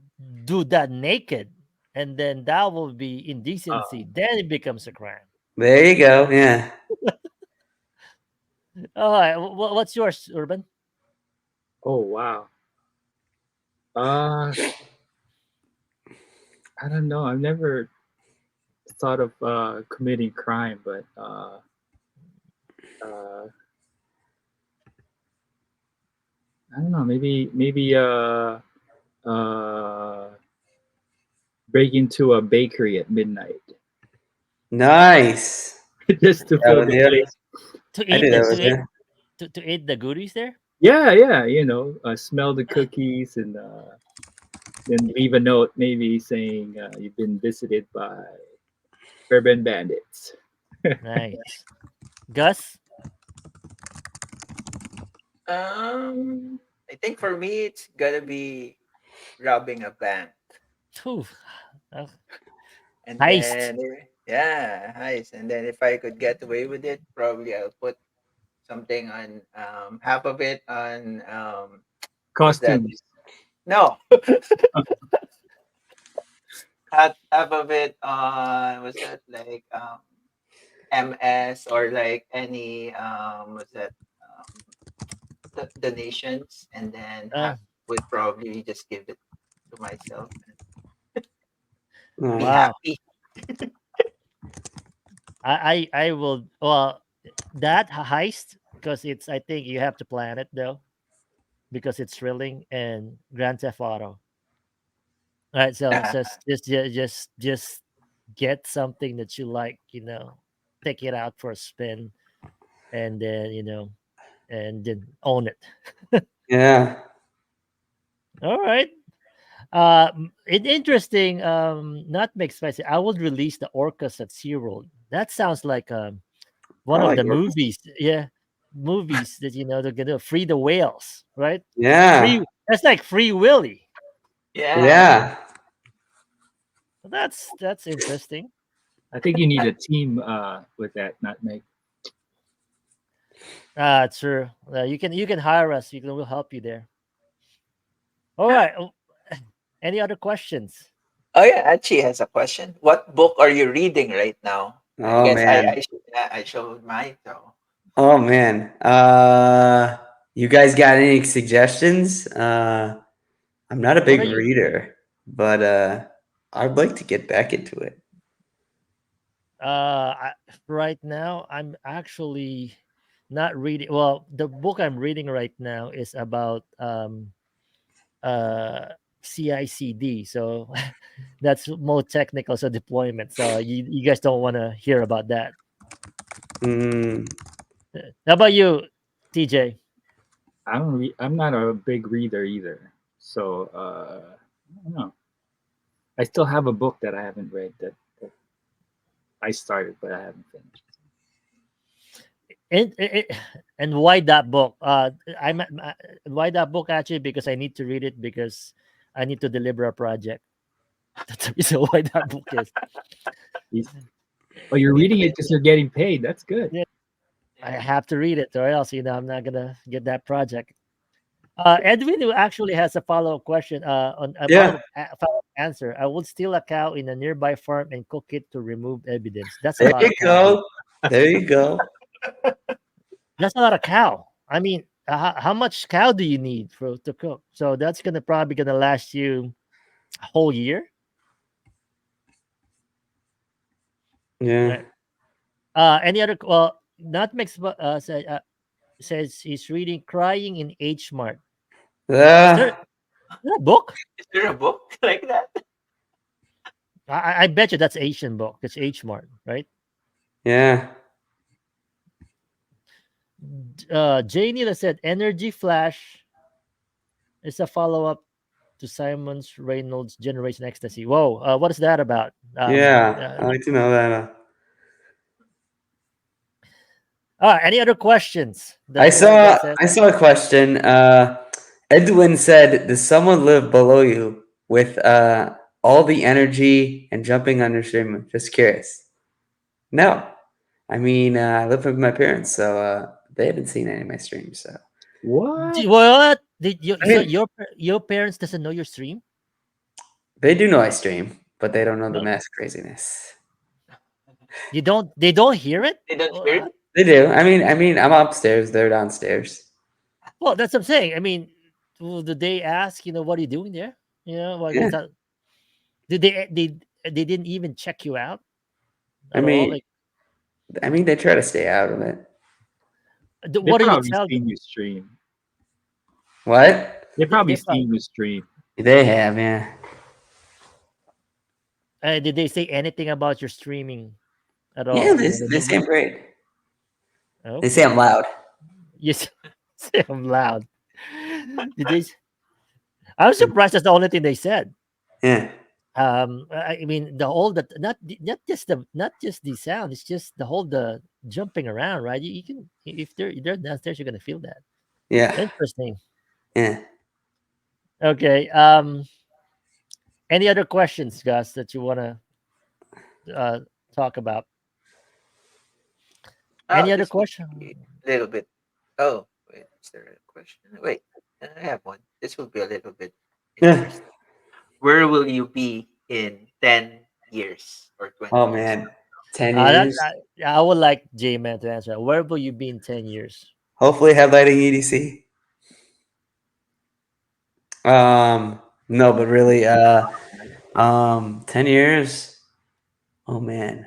do that naked, and then that will be Uh, indecency. Then it becomes a crime. there you go. Yeah. All right, what's yours, Urban? oh wow. Uh, I don't know. I've never thought of committing crime, but uh, I don't know. Maybe uh, break into a bakery at midnight Nice. just to That fill with the you. place. To I eat do the that to with eat you. to eat the goodies there. Yeah. Smell the cookies and then leave a note, maybe saying you've been visited by urban bandits. Nice, Gus. I think for me it's gonna be robbing a bank, Phew. Uh, and Heist. then yeah, nice. And then if I could get away with it, probably I'll put something on half of it on what's that? Costumes. No, half of it on what's that like MS or like any what's that donations, and then Uh, half would probably just give it to myself and be Nice. wow. happy. I will. Well, that heist, because it's. I think you have to plan it though, because it's thrilling and Grand Theft Auto. All right, so just get something that you like. Take it out for a spin, and then and then own it. Yeah. All right. Interesting. Not make spicy. I would release the orcas at SeaWorld. That sounds like one I of like the orcas. movies. Yeah, movies that they're gonna free the whales, right? Yeah. Free. That's like Free Willy. Yeah. Yeah. That's interesting. I think you need a team with that, not make. True. You can hire us. We'll help you there. All right. Any other questions? Oh yeah, Achi has a question. What book are you reading right now? I Oh guess man. I showed mine. So Oh man. You guys got any suggestions? I'm not a What big are you? reader, but I'd like to get back into it. Right now, I'm actually not reading. Well, the book I'm reading right now is about uh CICD. So that's more technical. So deployment. So you guys don't want to hear about that. Mm, How about you, TJ? I'm not a big reader either. So I don't know. I still have a book that I haven't read that I started but I haven't finished. And and why that book? Why that book actually? Because I need to read it because I need to deliver a project. That's the reason why that book is. You- Oh, you're Need to reading be it because you're getting paid. That's good. Yeah, I have to read it, or else I'm not gonna get that project. Edwin who actually has a follow-up question. On a yeah, follow-up answer. I would steal a cow in a nearby farm and cook it to remove evidence. That's a there lot you of cow. go. There you go. That's a lot of cow. I mean, how much cow do you need for to cook? So that's gonna probably gonna last you a whole year, Yeah. right? Any other? Well, not mix. Says he's reading "Crying in H Mart." Is there, is Uh, there a book? Is there a book like that? I bet you that's Asian book. It's H Mart, right? yeah. Jay Neela said Energy Flash is a follow up to Simon's Reynolds Generation Ecstasy. Whoa, what is that about? Yeah. I like to know that. Any other questions I that you want to saw guys ask? I saw a question. Edwin said, "Does someone live below you with all the energy and jumping on your stream?" Just curious. No, I mean I live with my parents, so they haven't seen any of my streams. So What? What did you? I So mean, your parents doesn't know your stream? they do know I stream, but they don't know the No, mass craziness. you don't. They don't hear it. They don't hear Well, it. They do. I mean, I'm upstairs. They're downstairs. well, that's what I'm saying. I mean, well, did they ask? What are you doing there? Like Yeah. is that? Did they didn't even check you out I at all? mean, Like, they try to stay out of it. They what do you probably tell them? seen you stream. What? They They probably probably, seen you stream. They have, yeah. did they say anything about your streaming at Yeah, all? they say I'm great. They say Okay. I'm loud. Yes, say I'm loud. Did they? I'm surprised that's the only thing they said. Yeah. I mean the whole that not just the sound. It's just the whole the jumping around, right? You can if they're downstairs, you're gonna feel that. Yeah. Interesting. Yeah. Okay. Any other questions, Gus, that you wanna uh talk about? Oh, Any other this will question? be a little bit. Oh, wait, is there a question? Wait, I have one. This will be a little bit Yeah. interesting. Where will you be in 10 years or 20 Oh years? man. 10 years. I would like J Man to answer. That. Where will you be in 10 years? Hopefully headlighting EDC. No, but really, 10 years. Oh man.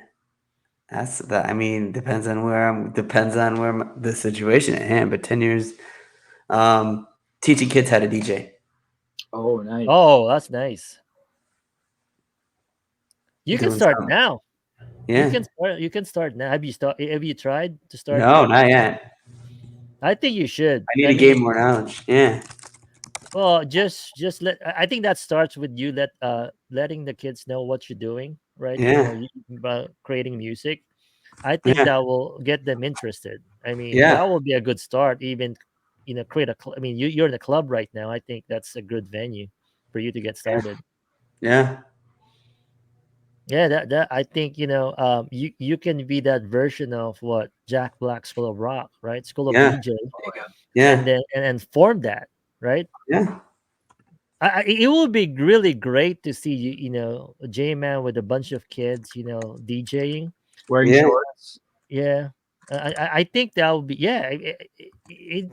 That's that. I mean, depends on the situation at hand, but 10 years, teaching kids how to DJ. Oh, nice. Oh, that's nice. You can Doing start something. now. Yeah. You can start now. Have you tried to start No, teaching not now? yet. I think you should. I need I to gain mean, more knowledge. Yeah. well, just let. I think that starts with you letting the kids know what you're doing, right? Yeah. About creating music. I think Yeah. that will get them interested. I mean, that Yeah. will be a good start. Even create a. I mean, you're in a club right now. I think that's a good venue for you to get Yeah. started. Yeah. Yeah, that I think you can be that version of what Jack Black School of Rock, right? School of Yeah. DJ, There you go. and Yeah. then and form that, right? Yeah. It would be really great to see J Man with a bunch of kids, DJing. Wearing Yeah. shorts. Yeah, I think that would be, yeah.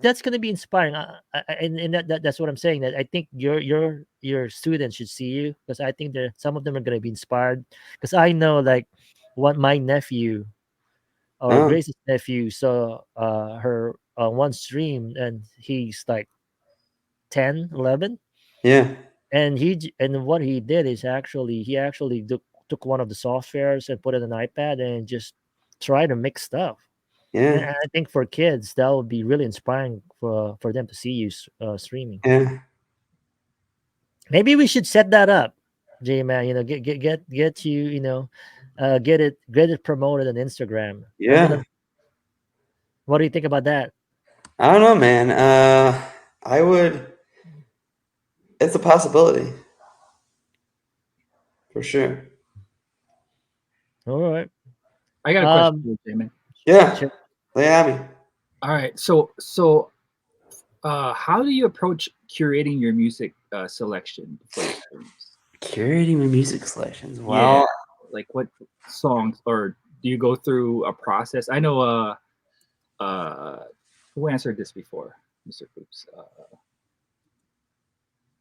That's gonna be inspiring, and that's what I'm saying. That I think your students should see you, because I think there some of them are gonna be inspired. Because I know, like, what my nephew or Oh, Grace's nephew saw her one stream, and he's like 10, 11, yeah, and and what he did is actually took one of the softwares and put it on an iPad and just try to mix stuff. And yeah, I think for kids, that would be really inspiring for them to see you streaming. yeah, Maybe we should set that up, J man. Get you, get it promoted on Instagram. yeah. What do you think about that? I don't know, man. I would. It's a possibility for sure. All right. I got a question Um. for you, Damon. Yeah, Sure. lay it at me. All right, how do you approach curating your music selection for your streams? Curating my music selections. Yeah, Well, like what songs, or do you go through a process? I know uh who answered this before, Mr. Coops.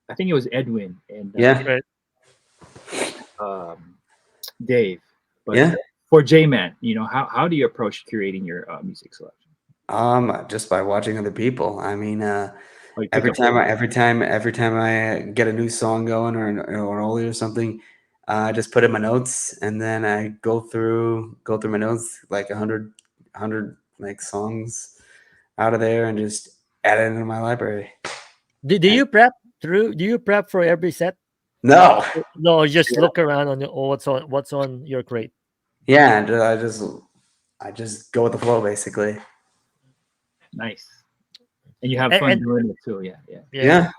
I think it was Edwin and yeah, Right. um, Dave. But yeah. for J Man, how do you approach curating your music selection? Just by watching other people. I mean, Oh, you pick a playlist. every time I get a new song going or an oldie or something, I just put in my notes and then I go through my notes like 100 like songs out of there and just add it into my library. Do And you prep through? Do you prep for every set? no, No, just look around on what's on your crate. yeah, and I just go with the flow basically. Nice. And you have And, fun and doing it too. Yeah, yeah. yeah. Yeah.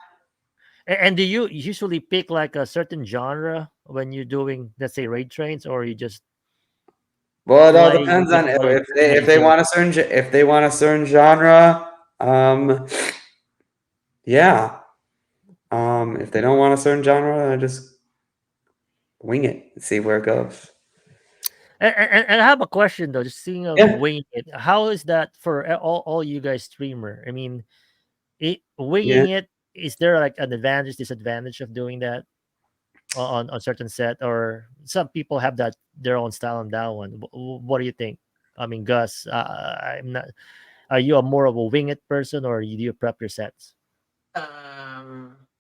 And do you usually pick like a certain genre when you're doing, let's say, raid trains, or you just Well, it all play depends with on what if they DJ? want if they want a certain genre. Yeah. If they don't want a certain genre, I just wing it and see where it goes. And I have a question though, just seeing of Yeah. winging it. How is that for all you guys streamer? I mean, Yeah. winging it, is there like an advantage, disadvantage of doing that on certain set, or some people have that their own style on that one? What do you think? I mean, Gus, I'm not. Are you a more of a wing it person, or do you prep your sets?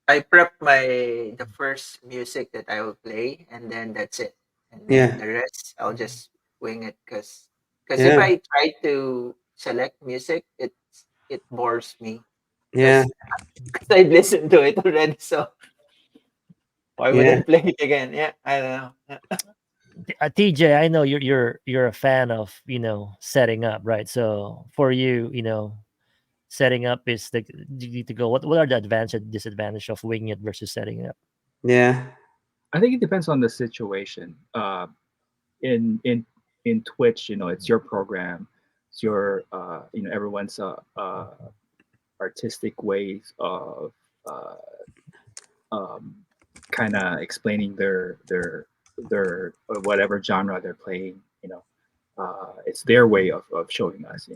I prep the first music that I will play, and then that's it. And then Yeah. the rest, I'll just wing it, because if Yeah. I try to select music, it bores me Yeah. because I listened to it already. So why would I Yeah. play it again? Yeah, I don't know. Yeah. TJ, I know you're a fan of setting up, right? So for you, setting up is the you need to go. What are the advantage and disadvantage of winging it versus setting it up? Yeah. I think it depends on the situation. In in Twitch, it's your program, it's your everyone's artistic ways of uh, um, kind of explaining their whatever genre they're playing. It's their way of showing us.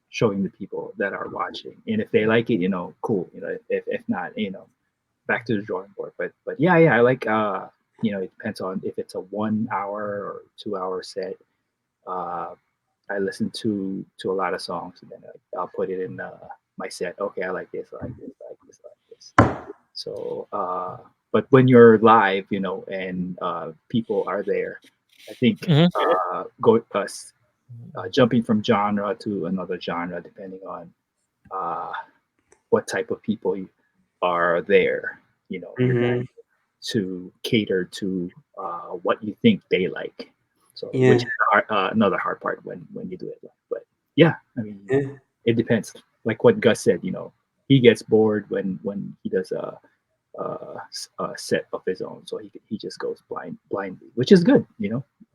Showing the people that are watching, and if they like it, cool. If not, back to the drawing board. But yeah, I like it depends on if it's a 1 hour or 2 hour set. Uh, I listen to a lot of songs, and then I'll put it in my set. Okay, I like this, I like this, I like this, I like this. So, but when you're live, and people are there, I think Mhm. go jumping from genre to another genre, depending on uh, what type of people are there. You're going Mm-hmm. to cater to what you think they like. So, which Yeah. is another hard part when you do it. But yeah, I mean, Yeah. it depends. Like what Gus said, he gets bored when he does a set of his own, so he just goes blindly, which is good.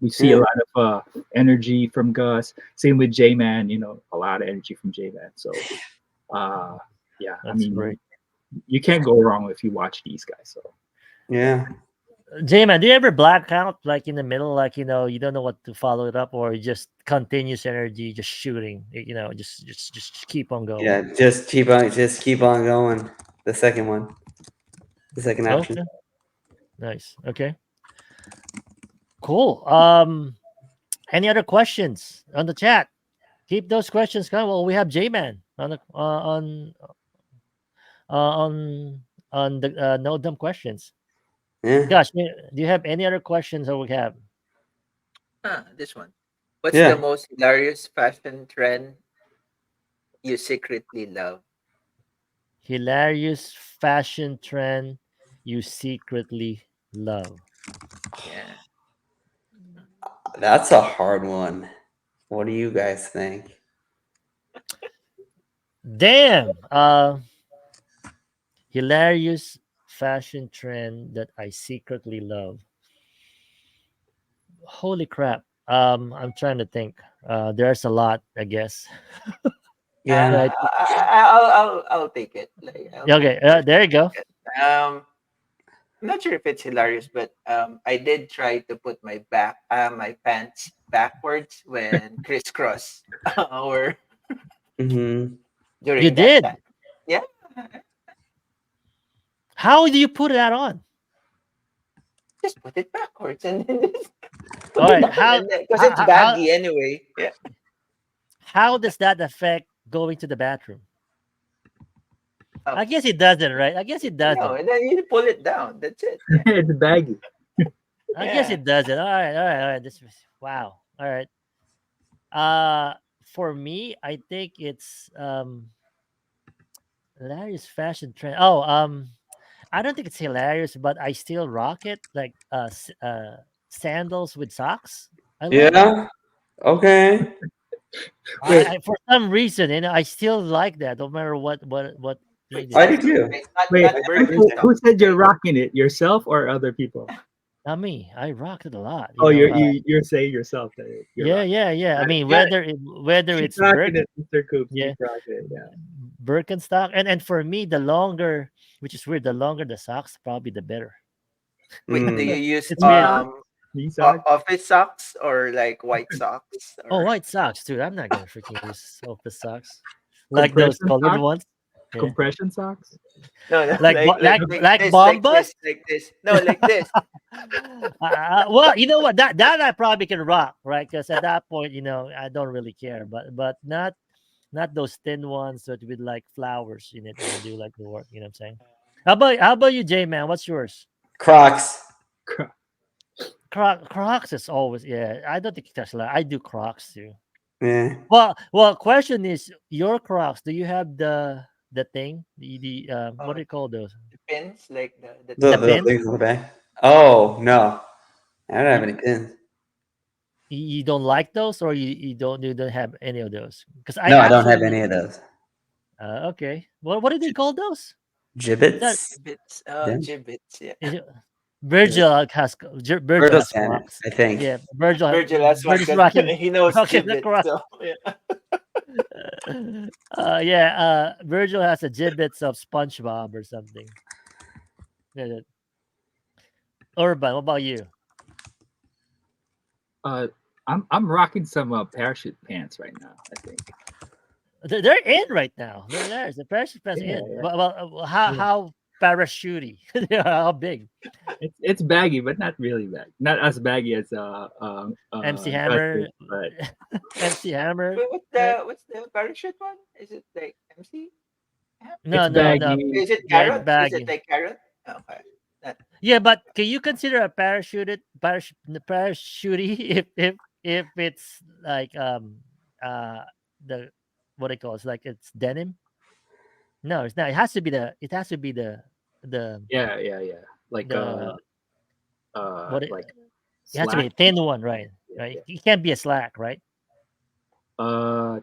We see a Yeah. lot of energy from Gus. Same with J Man. A lot of energy from J Man. So uh, yeah, I That's mean, great. you can't go wrong if you watch these guys. So Yeah. J-Man, do you ever black out like in the middle, like you don't know what to follow it up, or just continuous energy, just shooting, just keep on going? Yeah, just keep on going. The second one, the second option. Okay, nice. Okay, cool. Any other questions on the chat? Keep those questions coming. Well, we have J-Man on the on the no dumb questions. Yeah, Gosh, do you have any other questions that we have? This one. What's the yeah. most hilarious fashion trend you secretly love? Hilarious fashion trend you secretly love. Yeah. That's a hard one. What do you guys think? Damn. Hilarious fashion trend that I secretly love. Holy crap. I'm trying to think. There's a lot, I guess. Yeah. Right. I'll take it. Like I'll take Okay. first There you go. it. I'm not sure if it's hilarious, but I did try to put my pants backwards when crisscross or Mm-hmm. You during that did. time. Yeah, How do you put that on? just put it backwards and then just All put it right. on, and because How it's how how, baggy anyway. Yeah. how does that affect going to the bathroom? Oh, I guess it doesn't, right? I guess it no, doesn't. and then you pull it down. That's it. Yeah. It's baggy. I guess Yeah. it doesn't. All right. Wow. All right. Uh, for me, I think it's hilarious fashion trend. Oh, I don't think it's hilarious, but I still rock it. Like sandals with socks. I love it. Yeah. Okay. Wait, For some reason, I still like that, no matter what Wait, thing it I is. do too. wait, wait. not Who, Birkenstock. who said you're Right? rocking it? Yourself or other people? Not me. I rock it a lot. Oh, you're saying yourself that you're Yeah, rocking. yeah. I Got it. mean, Got it. whether Keep it's rocking it, Mr. Coops. yeah, Keep rocking it. Yeah. Birkenstock, and for me, the longer, which is weird, the longer the socks, probably the better. Wait, do you Mm. use It's Knee weird. socks. Knee socks. office socks or like white socks Oh, or white socks, dude. I'm not gonna freaking use office socks, like those Compression colored socks. ones. Yeah, Compression socks. no, like bo- like like like this, Bombas. like this. No, like this. Well, you know what? That I probably can rock, right? Because at that point, I don't really care. But not those thin ones that with like flowers in it when you do like the work. You know what I'm saying? How about you, J man? What's yours? Crocs. Crocs is always, yeah. I don't think that's like I do Crocs too. Yeah. Well. Question is, your Crocs. Do you have the thing? The what Oh, do you call those? the pins, like the The The tiny the pins? pins. things on the back. Oh no, I don't have You, any pins. you don't like those, or you don't have any of those? Because I No, I don't have actually any of those. okay. What do they call those? That Gibbets. Gibbets, Yeah. gibbets. Yeah, is it, Gibbet. Virgil Turtle has scanner, Crocs. I think. Yeah, Virgil Virgil has one Virgil's because rocking he knows rocking the gibbets. Crocs. So yeah. Yeah. Virgil has a gibbets of SpongeBob or something. Yeah. Urban, what about you? Uh, I'm rocking some parachute pants right now. I think. They're in right now. They're there. The parachute pants Yeah, in. yeah, Well, how yeah. how parachutey? How big? It's baggy, but not really baggy. Not as baggy as MC Hammer, Dustin, but MC Hammer. Wait, Right? what's the parachute one? Is it like MC? Yeah. No, it's no, no. baggy. Is it Yeah, it's carrot? Is it baggy. like carrot? Okay. That, Yeah, but can you consider a parachutey if it's like uh the what they call it's like it's denim? No, it's not. It has to be the Yeah, yeah, yeah. Like the what it, like it has to be slack. a thin one, right? Yeah, Right. yeah. It can't be a slack, right? Uh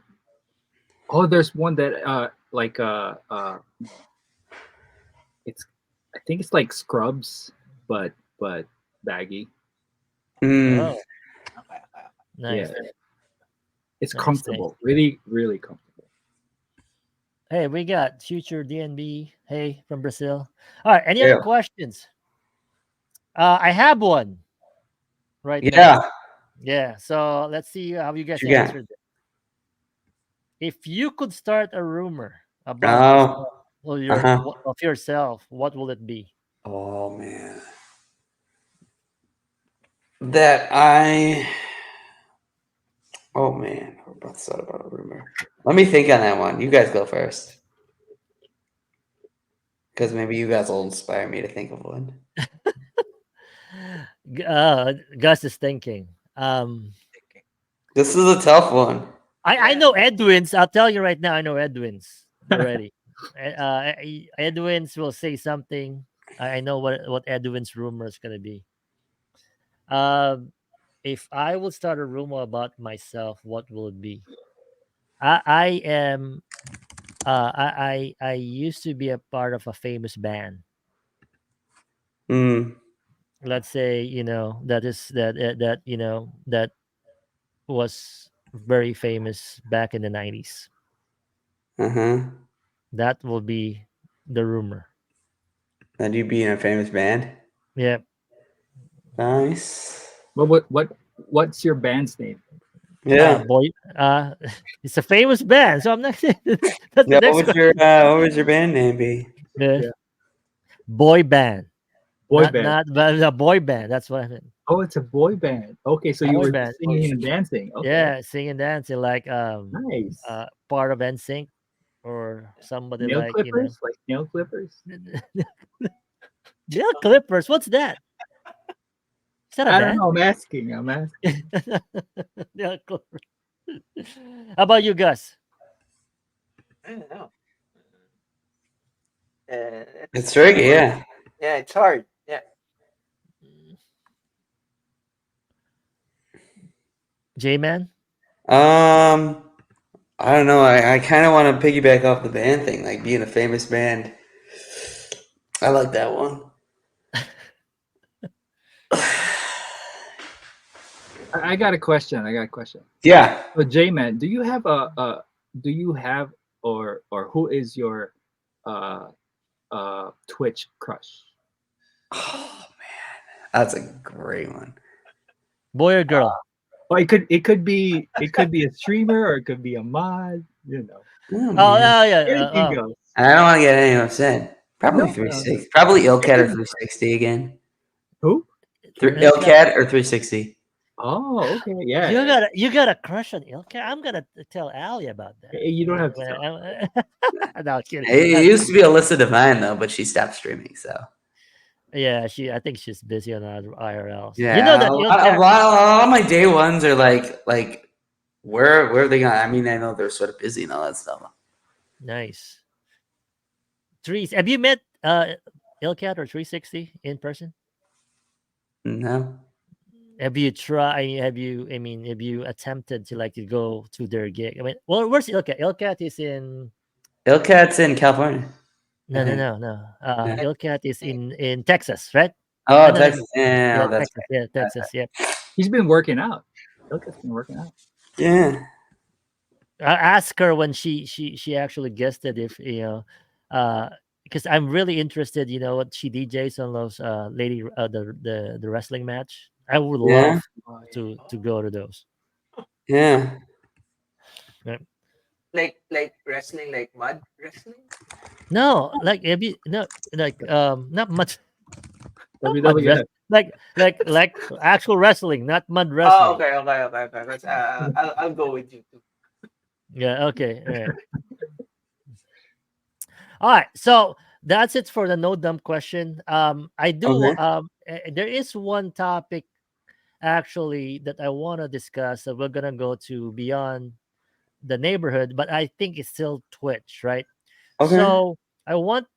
oh, there's one that it's I think it's like scrubs, but baggy. Mm. Oh, okay. nice, Yeah, it's nice, nice. comfortable. Really, really comfortable. Hey, we got future DNB. Hey, from Brazil. All right. Any other Yeah. questions? I have one right now. Yeah. Yeah. So let's see how you What guys you got? answered it. If you could start a rumor about Oh. yourself or Uh-huh. of yourself, what will it be? Oh man. That I Oh man, we're about to start about a rumor. Let me think on that one. You guys go first. Because maybe you guys will inspire me to think of one. Gus is thinking. This is a tough one. I Yeah. know Edwin's. I'll tell you right now. I know Edwin's already. Edwin's will say something. I know what Edwin's rumor is gonna be. Um, if I would start a rumor about myself, what will it be? I am. I used to be a part of a famous band. Hmm. Let's say that was very famous back in the 90s. Uh-huh. That will be the rumor. That you be in a famous band? Yeah. Nice. What's your band's name? Yeah. Boy, it's a famous band, so I'm not saying that's the Yeah, next question. what would your band name be? Yeah. Yeah. Boy band, Boy band. not but a boy band. That's what I meant. Oh, it's a boy band. Okay, so you Boy were band. singing and dancing. Okay, Yeah, singing, dancing, like nice. part of NSYNC or somebody Nail like clippers, like nail clippers. Jail Clippers. What's that? Is that a I don't band? know. I'm asking. I'm asking. Jail Clippers. How about you, Gus? I don't know. It's It's tricky, hard. yeah. Yeah, it's hard. Yeah. J Man? Um, I don't know. I kind of want to piggyback off the band thing, like being a famous band. I like that one. I got a question. I got a question. Yeah. So, J-Man, do you have do you have or who is your uh Twitch crush? Oh man, that's a great one. Boy or girl? Or it could be a streamer or it could be a mod. You know, Oh Oh, man, yeah. anything goes. and I don't want to get anyone upset. Probably No, 360. Probably Ilcat or it- 360 again. who? Ilka. Ilcat or 360. Oh, okay, yeah. You got a crush on Ilka? I'm gonna tell Ali about that. Hey, you don't have to When tell. no, kidding. It used to be Alyssa Devine though, but she stopped streaming. So Yeah, I think she's busy on other IRLs. You know yeah, that Ilka. a lot of my day ones are like where are they going? I mean, I know they're sort of busy and all that stuff. Nice. Trees. Have you met Ilkat or 360 in person? No, Have you tried? Have you? I mean, have you attempted to like to go to their gig? I mean, well, where's Ilkat? Ilkat is in. Ilcat's in California, I No, no, think. no, no. Yeah. Ilkat is in Texas, right? Oh, No, no, Texas. Yeah, yeah, oh, that's Texas. Yeah, Texas. Yeah. He's been working out. Look, it's been working out. right. Yeah. I asked her when she actually guessed it if because I'm really interested. You know what she DJs on those the wrestling match. I would Yeah. love to go to those. Yeah. Right? Like wrestling, like mud wrestling. No, like maybe no, like not much, not mud WWF. wrestling, like actual wrestling, not mud Oh, wrestling. okay. That's, I'll go with you too. Yeah, okay, all right. All right, so that's it for the no dumb question. I do Okay. there is one topic actually that I want to discuss. So we're gonna go to beyond the neighborhood, but I think it's still Twitch, right? Okay. So I want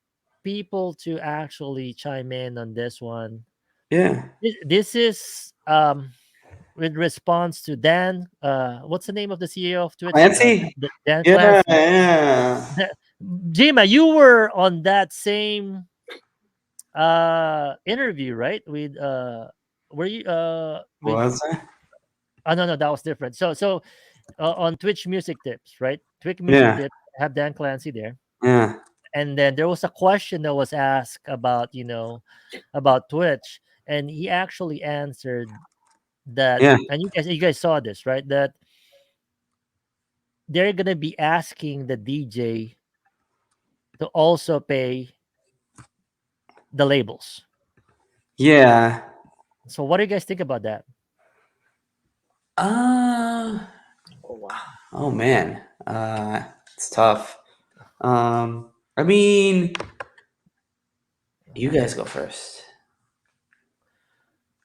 people to actually chime in on this one. Yeah. This is with response to Dan. What's the name of the CEO of Twitch? Clancy. Dan Yeah. Clancy. Yeah. Jima, you were on that same interview, right? With were you with Was I? oh no, that was different. On Twitch Music Tips, right? Twitch Music Yeah. Tips have Dan Clancy there. Yeah. And then there was a question that was asked about about Twitch, and he actually answered that, Yeah. and you guys saw this, right? That they're gonna be asking the DJ to also pay the labels. Yeah. So what do you guys think about that? Uh, Oh wow. oh man. It's tough. I mean, you guys go first.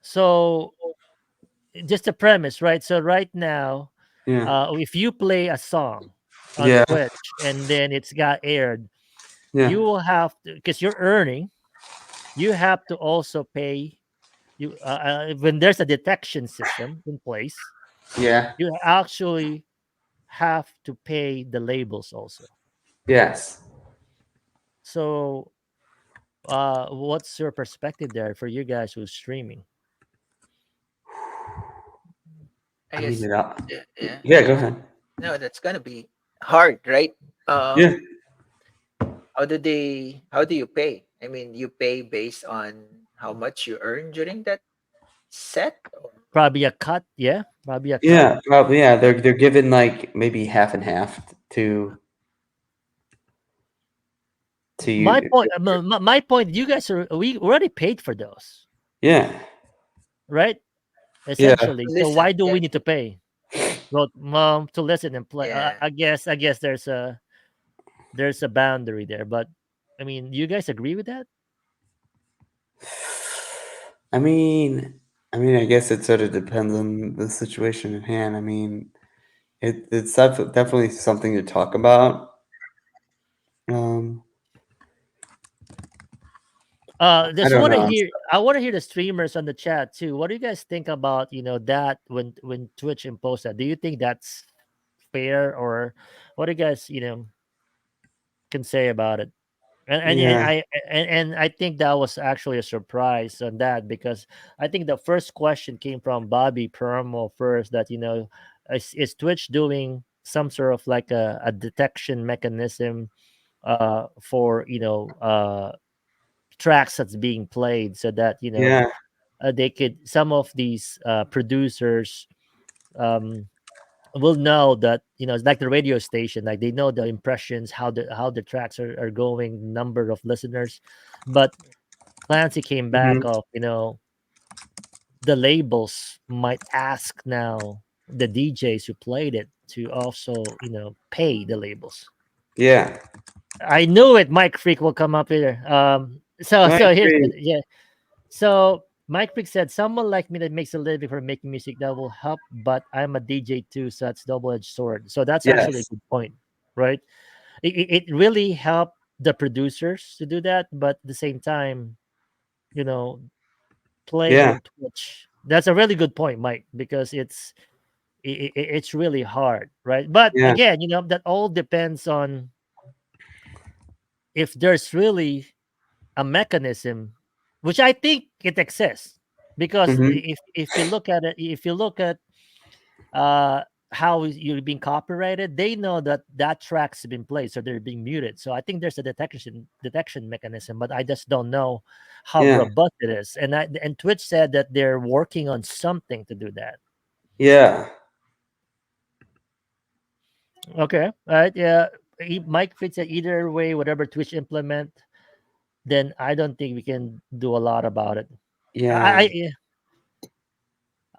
So just a premise, right? So right now, Yeah. if you play a song on Yeah. Twitch and then it's got aired, Yeah. you will have to, because you're earning, you have to also pay. You when there's a detection system in place, Yeah. you actually have to pay the labels also. Yes. So, what's your perspective there for you guys who's streaming? I I mean, guess. it. Yeah. Yeah. Yeah. Go ahead. No, that's gonna be hard, right? Yeah. How do you pay? I mean, you pay based on how much you earn during that set? Or Probably a cut, yeah, probably a cut. Yeah. Probably. Yeah. They're given like maybe half and half to My you. point, my point. You guys are we already paid for those, Yeah. right? Yeah. Essentially. So listen, why do yeah, we need to pay? Well, to listen and play. yeah. I guess there's a boundary there, but I mean, you guys agree with that? I mean, I guess it sort of depends on the situation at hand. I mean, it's definitely something to talk about. Um, I Just don't want to know. hear. I want to hear the streamers on the chat too. What do you guys think about that when Twitch imposed that? Do you think that's fair, or what do you guys can say about it? And Yeah, I think that was actually a surprise on that, because I think the first question came from Bobby Permo first, that is Twitch doing some sort of like a detection mechanism for tracks that's being played, so that yeah, they could, some of these producers um will know that it's like the radio station, like they know the impressions, how the tracks are going, number of listeners. But Clancy came back hmm, of the labels might ask now the DJs who played it to also pay the labels. yeah. I knew it. Mike Freak will come up here. So No, I so here's agree. yeah. So Mike Freak said, "Someone like me that makes a living from making music, that will help, but I'm a DJ too, so that's double-edged sword." So that's actually a Yes, good point, right? It really helped the producers to do that, but at the same time, you know, playing yeah, on Twitch. That's a really good point, Mike, because it's really hard, right? But yeah, again, that all depends on if there's really a mechanism, which I think it exists, because hmm, if you look at it, if you look at uh you're being copyrighted, they know that that track's been played, so they're being muted. So I think there's a detection mechanism, but I just don't know how yeah, robust it is. And Twitch said that they're working on something to do that. yeah, Okay, all right, yeah. Mike Fitz said either way, whatever Twitch implement, then I don't think we can do a lot about it. yeah,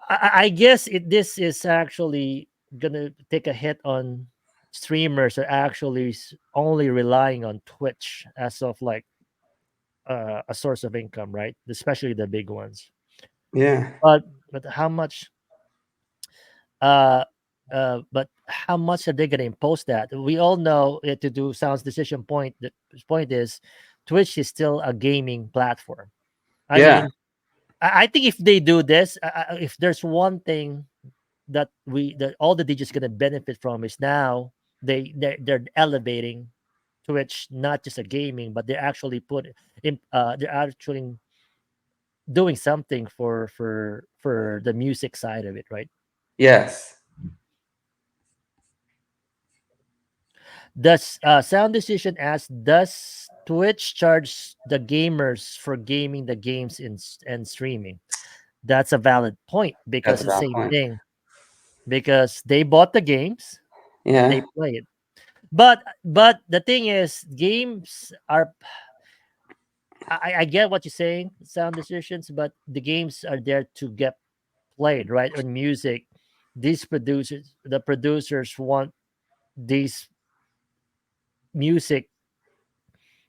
I guess this is actually gonna take a hit on streamers are actually only relying on Twitch as of like a source of income, right? Especially the big ones. yeah, But how much? Uh, but how much are they gonna impose that? We all know it to do sounds decision point. The point is, Twitch is still a gaming platform. I yeah, mean, I think if they do this, if there's one thing that all the DJs gonna benefit from is now they're elevating Twitch, not just a gaming, but they're actually they're actually doing something for the music side of it, right? yes, Does Sound Decision asks, does Twitch charge the gamers for gaming the games and streaming? That's a valid point because That's a it's the valid same point. thing. Because they bought the games, Yeah. they play it. But the thing is, games are. I get what you're saying, Sound Decisions, but the games are there to get played, right? On music, the producers want these music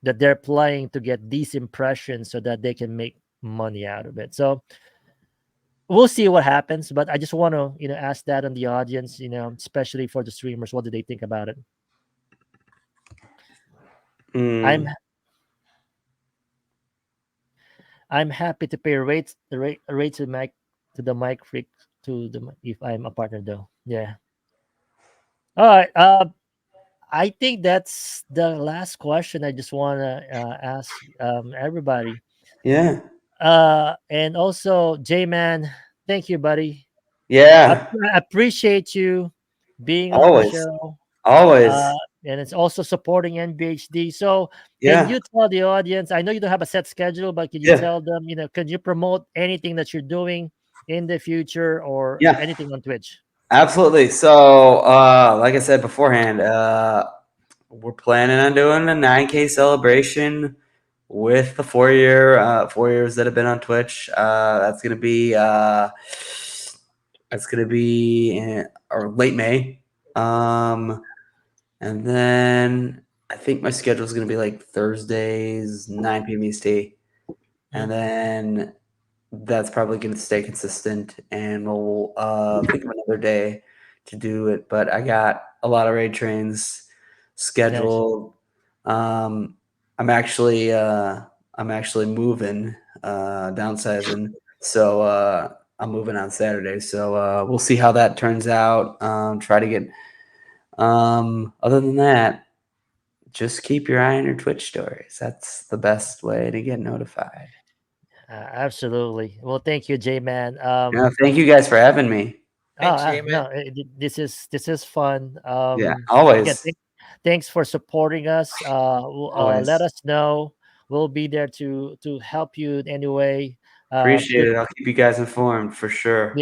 that they're playing to get these impressions so that they can make money out of it. So we'll see what happens. But I just want to, ask that on the audience, especially for the streamers, what do they think about it? I'm Mm, I'm happy to pay rates to the mic freak if I'm a partner though. Yeah. All right. I think that's the last question. I just want to ask everybody. yeah. And also, J Man, thank you, buddy. I Yeah. I appreciate you being on the Always. show. Uh, Always. and it's also supporting NBHD. So, can Yeah. you tell the audience? I know you don't have a set schedule, but can you Yeah. tell them? Can you promote anything that you're doing in the future or Yeah. anything on Twitch? Absolutely. So, like I said beforehand, we're planning on doing a 9K celebration with the 4 years that have been on Twitch. That's gonna be in, or late May. And then I think my schedule is gonna be like Thursdays 9 p.m. EST, and then that's probably going to stay consistent, and we'll think of another day to do it. But I got a lot of raid trains Nice. scheduled. um, I'm actually moving, downsizing, so I'm moving on Saturday, so we'll see how that turns out. Try to get other than that, just keep your eye on your Twitch stories. That's the best way to get notified. Absolutely. Well, thank you, J Man. Yeah, thank you guys for having me. Thanks, J-Man. No, this is fun. Yeah, Again, always, thanks for supporting us. Let always. us know. We'll be there to help you in any way. Appreciate Good, it. I'll keep you guys informed for sure.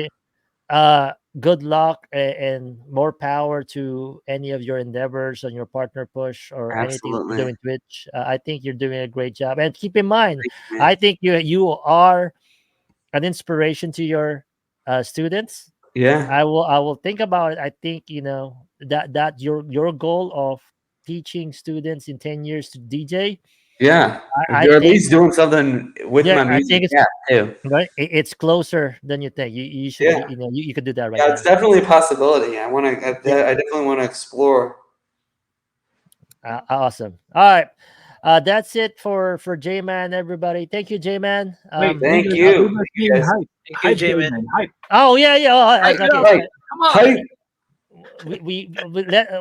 yeah, good luck and more power to any of your endeavors on your partner push or anything that you're Absolutely. doing Twitch. I think you're doing a great job. And keep in mind, Thank you, man. I think you are an inspiration to your students. Yeah, I will think about it. I think that your goal of teaching students in 10 years to DJ. yeah. I You're at think least doing something with yeah, my I music think it's app too. right. It's closer than you think. You should Yeah, you could do that right yeah. It's now. definitely a possibility. I Yeah, definitely want to explore. awesome. All right. That's it for J Man, everybody. Thank you, J Man. Wait, Thank we you. must Thank be you guys. hype. Thank you, Hype, J-Man. man. Hype. Oh yeah, yeah. Hype it Okay. up. Hype, Come on. hype.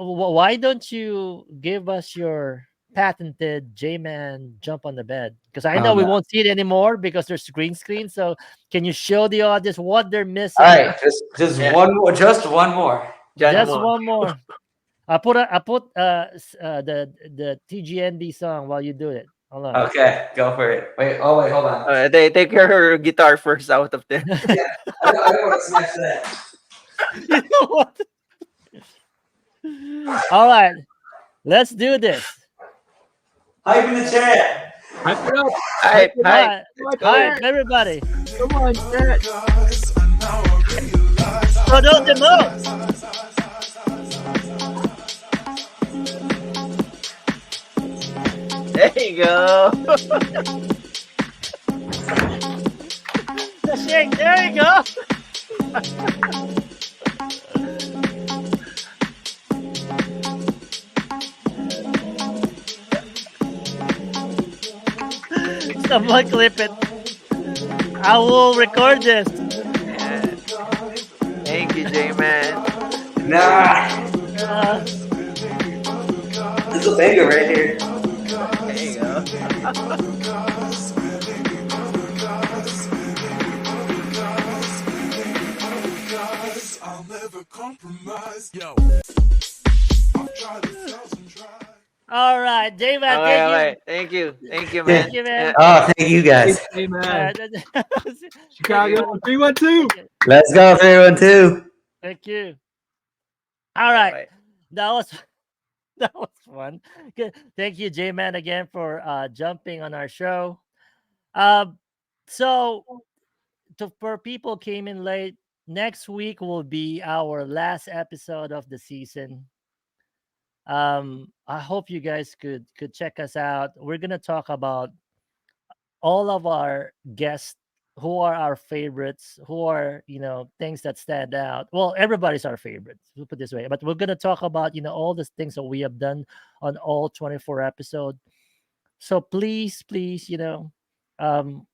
Why don't you give us your patented J-Man jump on the bed? Because I know we No. won't see it anymore because there's green screen. So can you show the audience what they're All missing? right, just Yeah. one more. Just one more. John Just Moore. one more. I put the TGND song while you do it. Hold on. Okay, go for it. Wait. Oh wait, hold on. They take your guitar first out of there. Yeah, I don't want to smash that. You know what? All right, let's do this. Hype in the chat. Hype it up. Hype, All hype. right, Let's go. all right, everybody. Come on, chat. Guys, and now I realize Produce the move. There you go. The shake. There you go. Someone clip it. I will record this. Yeah. Thank you, J-Man. Nah, Uh, this is a banger right here. There you go. I'll never compromise. Yo, I've tried 1,000 tries. All right, J man, Okay, thank you. okay. Thank you, Yeah. Thank man. you, man. Oh, thank you guys. Hey, man. Thank Chicago you. 312. Thank you. Let's go, 312. Thank you. All right. Okay. That was that was fun. Good. Thank you, J Man, again for jumping on our show. Um, so for people came in late, next week will be our last episode of the season. I hope you guys could check us out. We're gonna talk about all of our guests who are our favorites, who are things that stand out. Well, everybody's our favorites. We'll put it this way, but we're gonna talk about all the things that we have done on all 24 episodes. So please, please, um,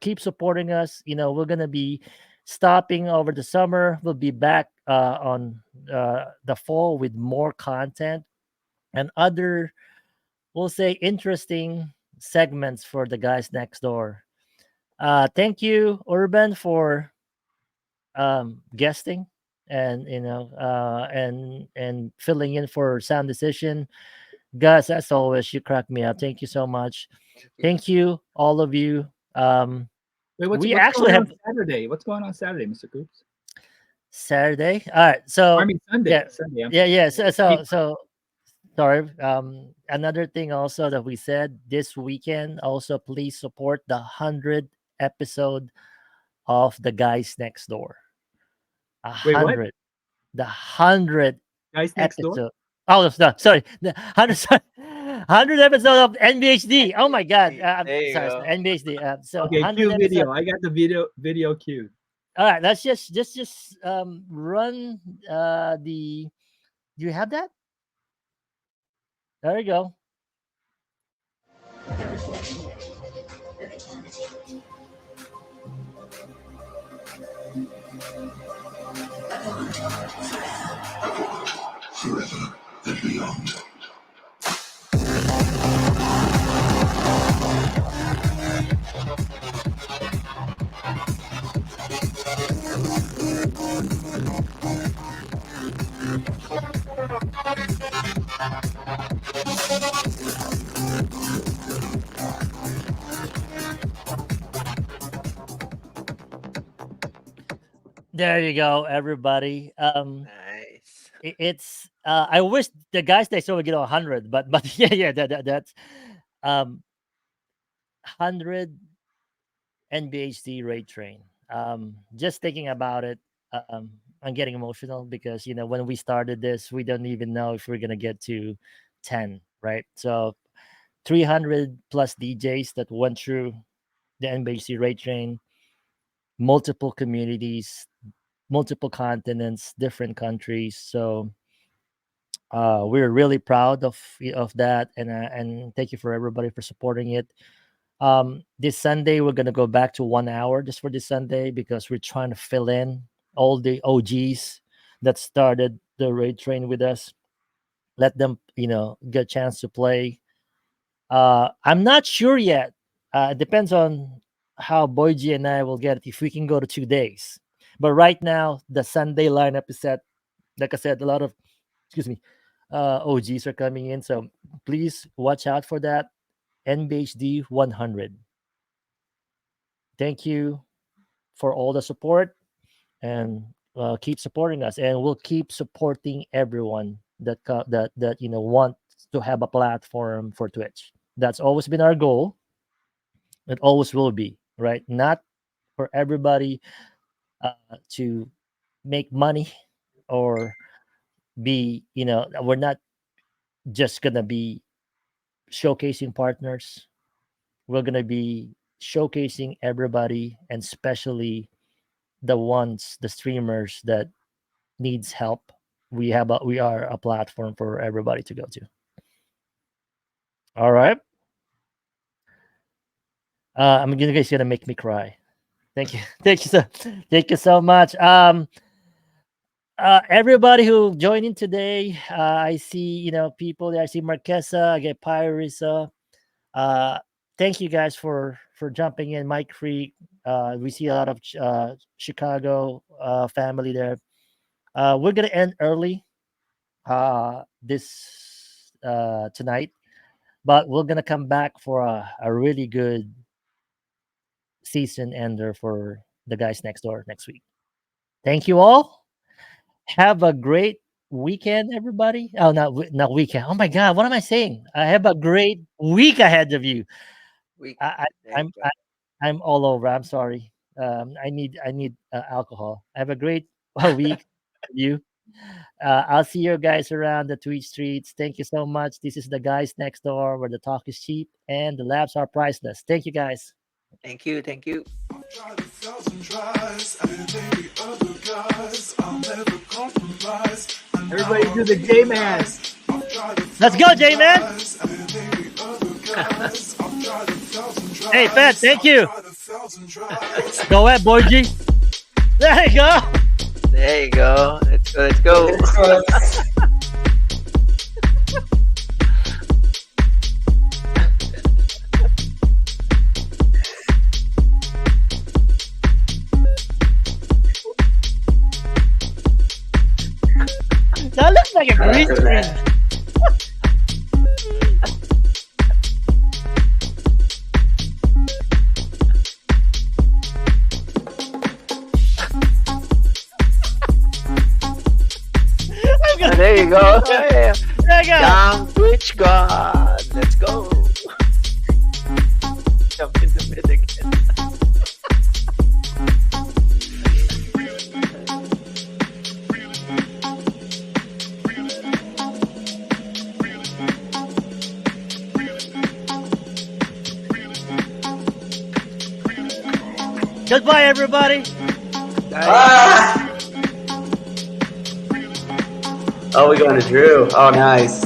keep supporting us. We're gonna be stopping over the summer. We'll be back on the fall with more content and other, we'll say, interesting segments for the guys next door. Thank you, Urban, for guesting and and filling in for sound decision. Guys, as always, you crack me up. Thank you so much. Thank you. Thank you, all of you. Wait, We what's actually going on have Saturday? What's going on Saturday, Mr. Coops? Saturday. All right. I So mean Sunday. yeah, Sunday. I'm yeah, sorry. yeah. Yeah, So sorry. Another thing also that we said this weekend. Also, please support the 100th episode of the guys next door. A Wait, what? hundred. The 100th Guys next door? episode. Oh no, sorry. The 100 episode of NBHD. Oh my God. There you Sorry, go. NBHD. So Okay, 100 cue episode. video. I got the video queued. All right. Let's just run the. Do you have that? There you go. There you go, everybody. Nice. It's I wish the guys next door would get 100, but yeah, that's 100 NBHD rate train. Just thinking about it, um, I'm getting emotional because when we started this, we don't even know if we're gonna get to 10, right? So 300 plus DJs that went through the NBHD rate train, multiple communities, multiple continents, different countries. So we're really proud of that, and thank you for everybody for supporting it. This Sunday we're gonna go back to 1 hour just for this Sunday because we're trying to fill in all the OGs that started the raid train with us. Let them get a chance to play. I'm not sure yet. It depends on how Boyji and I will get it if we can go to 2 days. But right now the Sunday lineup is set. Like I said, a lot of, excuse me, OGs are coming in. So please watch out for that. NBHD 100. Thank you for all the support and keep supporting us. And we'll keep supporting everyone that want to have a platform for Twitch. That's always been our goal. It always will be, right? Not for everybody to make money or be, we're not just gonna be showcasing partners. We're going to be showcasing everybody, and especially the streamers that needs help. We are a platform for everybody to go to. All right. I'm gonna guys gonna make me cry. Thank you. Thank you so much. Everybody who joined in today, I see people there. I see Marquesa, I get Pyrisa. Uh, Thank you guys for jumping in. Mike Creek. We see a lot of Chicago we're gonna end early this tonight, but we're gonna come back for a really good season ender for the guys next door next week. Thank you all. Have a great weekend, everybody. Oh, not weekend. Oh my God, what am I saying? I have a great week ahead of you. Week. I, There you go. I'm all over. I'm sorry. I need alcohol. Have a great week, you. I'll see you guys around the Twitch streets. Thank you so much. This is the guys next door, where the talk is cheap and the labs are priceless. Thank you, guys. Thank you. Thank you. I've tried 1,000 tries, and there may be other guys. I'll never compromise. And now Everybody I do the J-Man. realize I've tried Let's go, 1,000 J-Man. tries, and there may be other guys. I've tried 1,000 tries. Hey, Pat, thank you. I've tried 1,000 tries. Go ahead, boy G. There you go. There you go. Let's go. Let's go. That looks like a green After screen. that. I'm gonna- There you go. Yeah. There you go. Young Twitch God. Let's go. Jump in the mid again. Goodbye, everybody. Ah! Oh, we going to Drew. Oh, nice.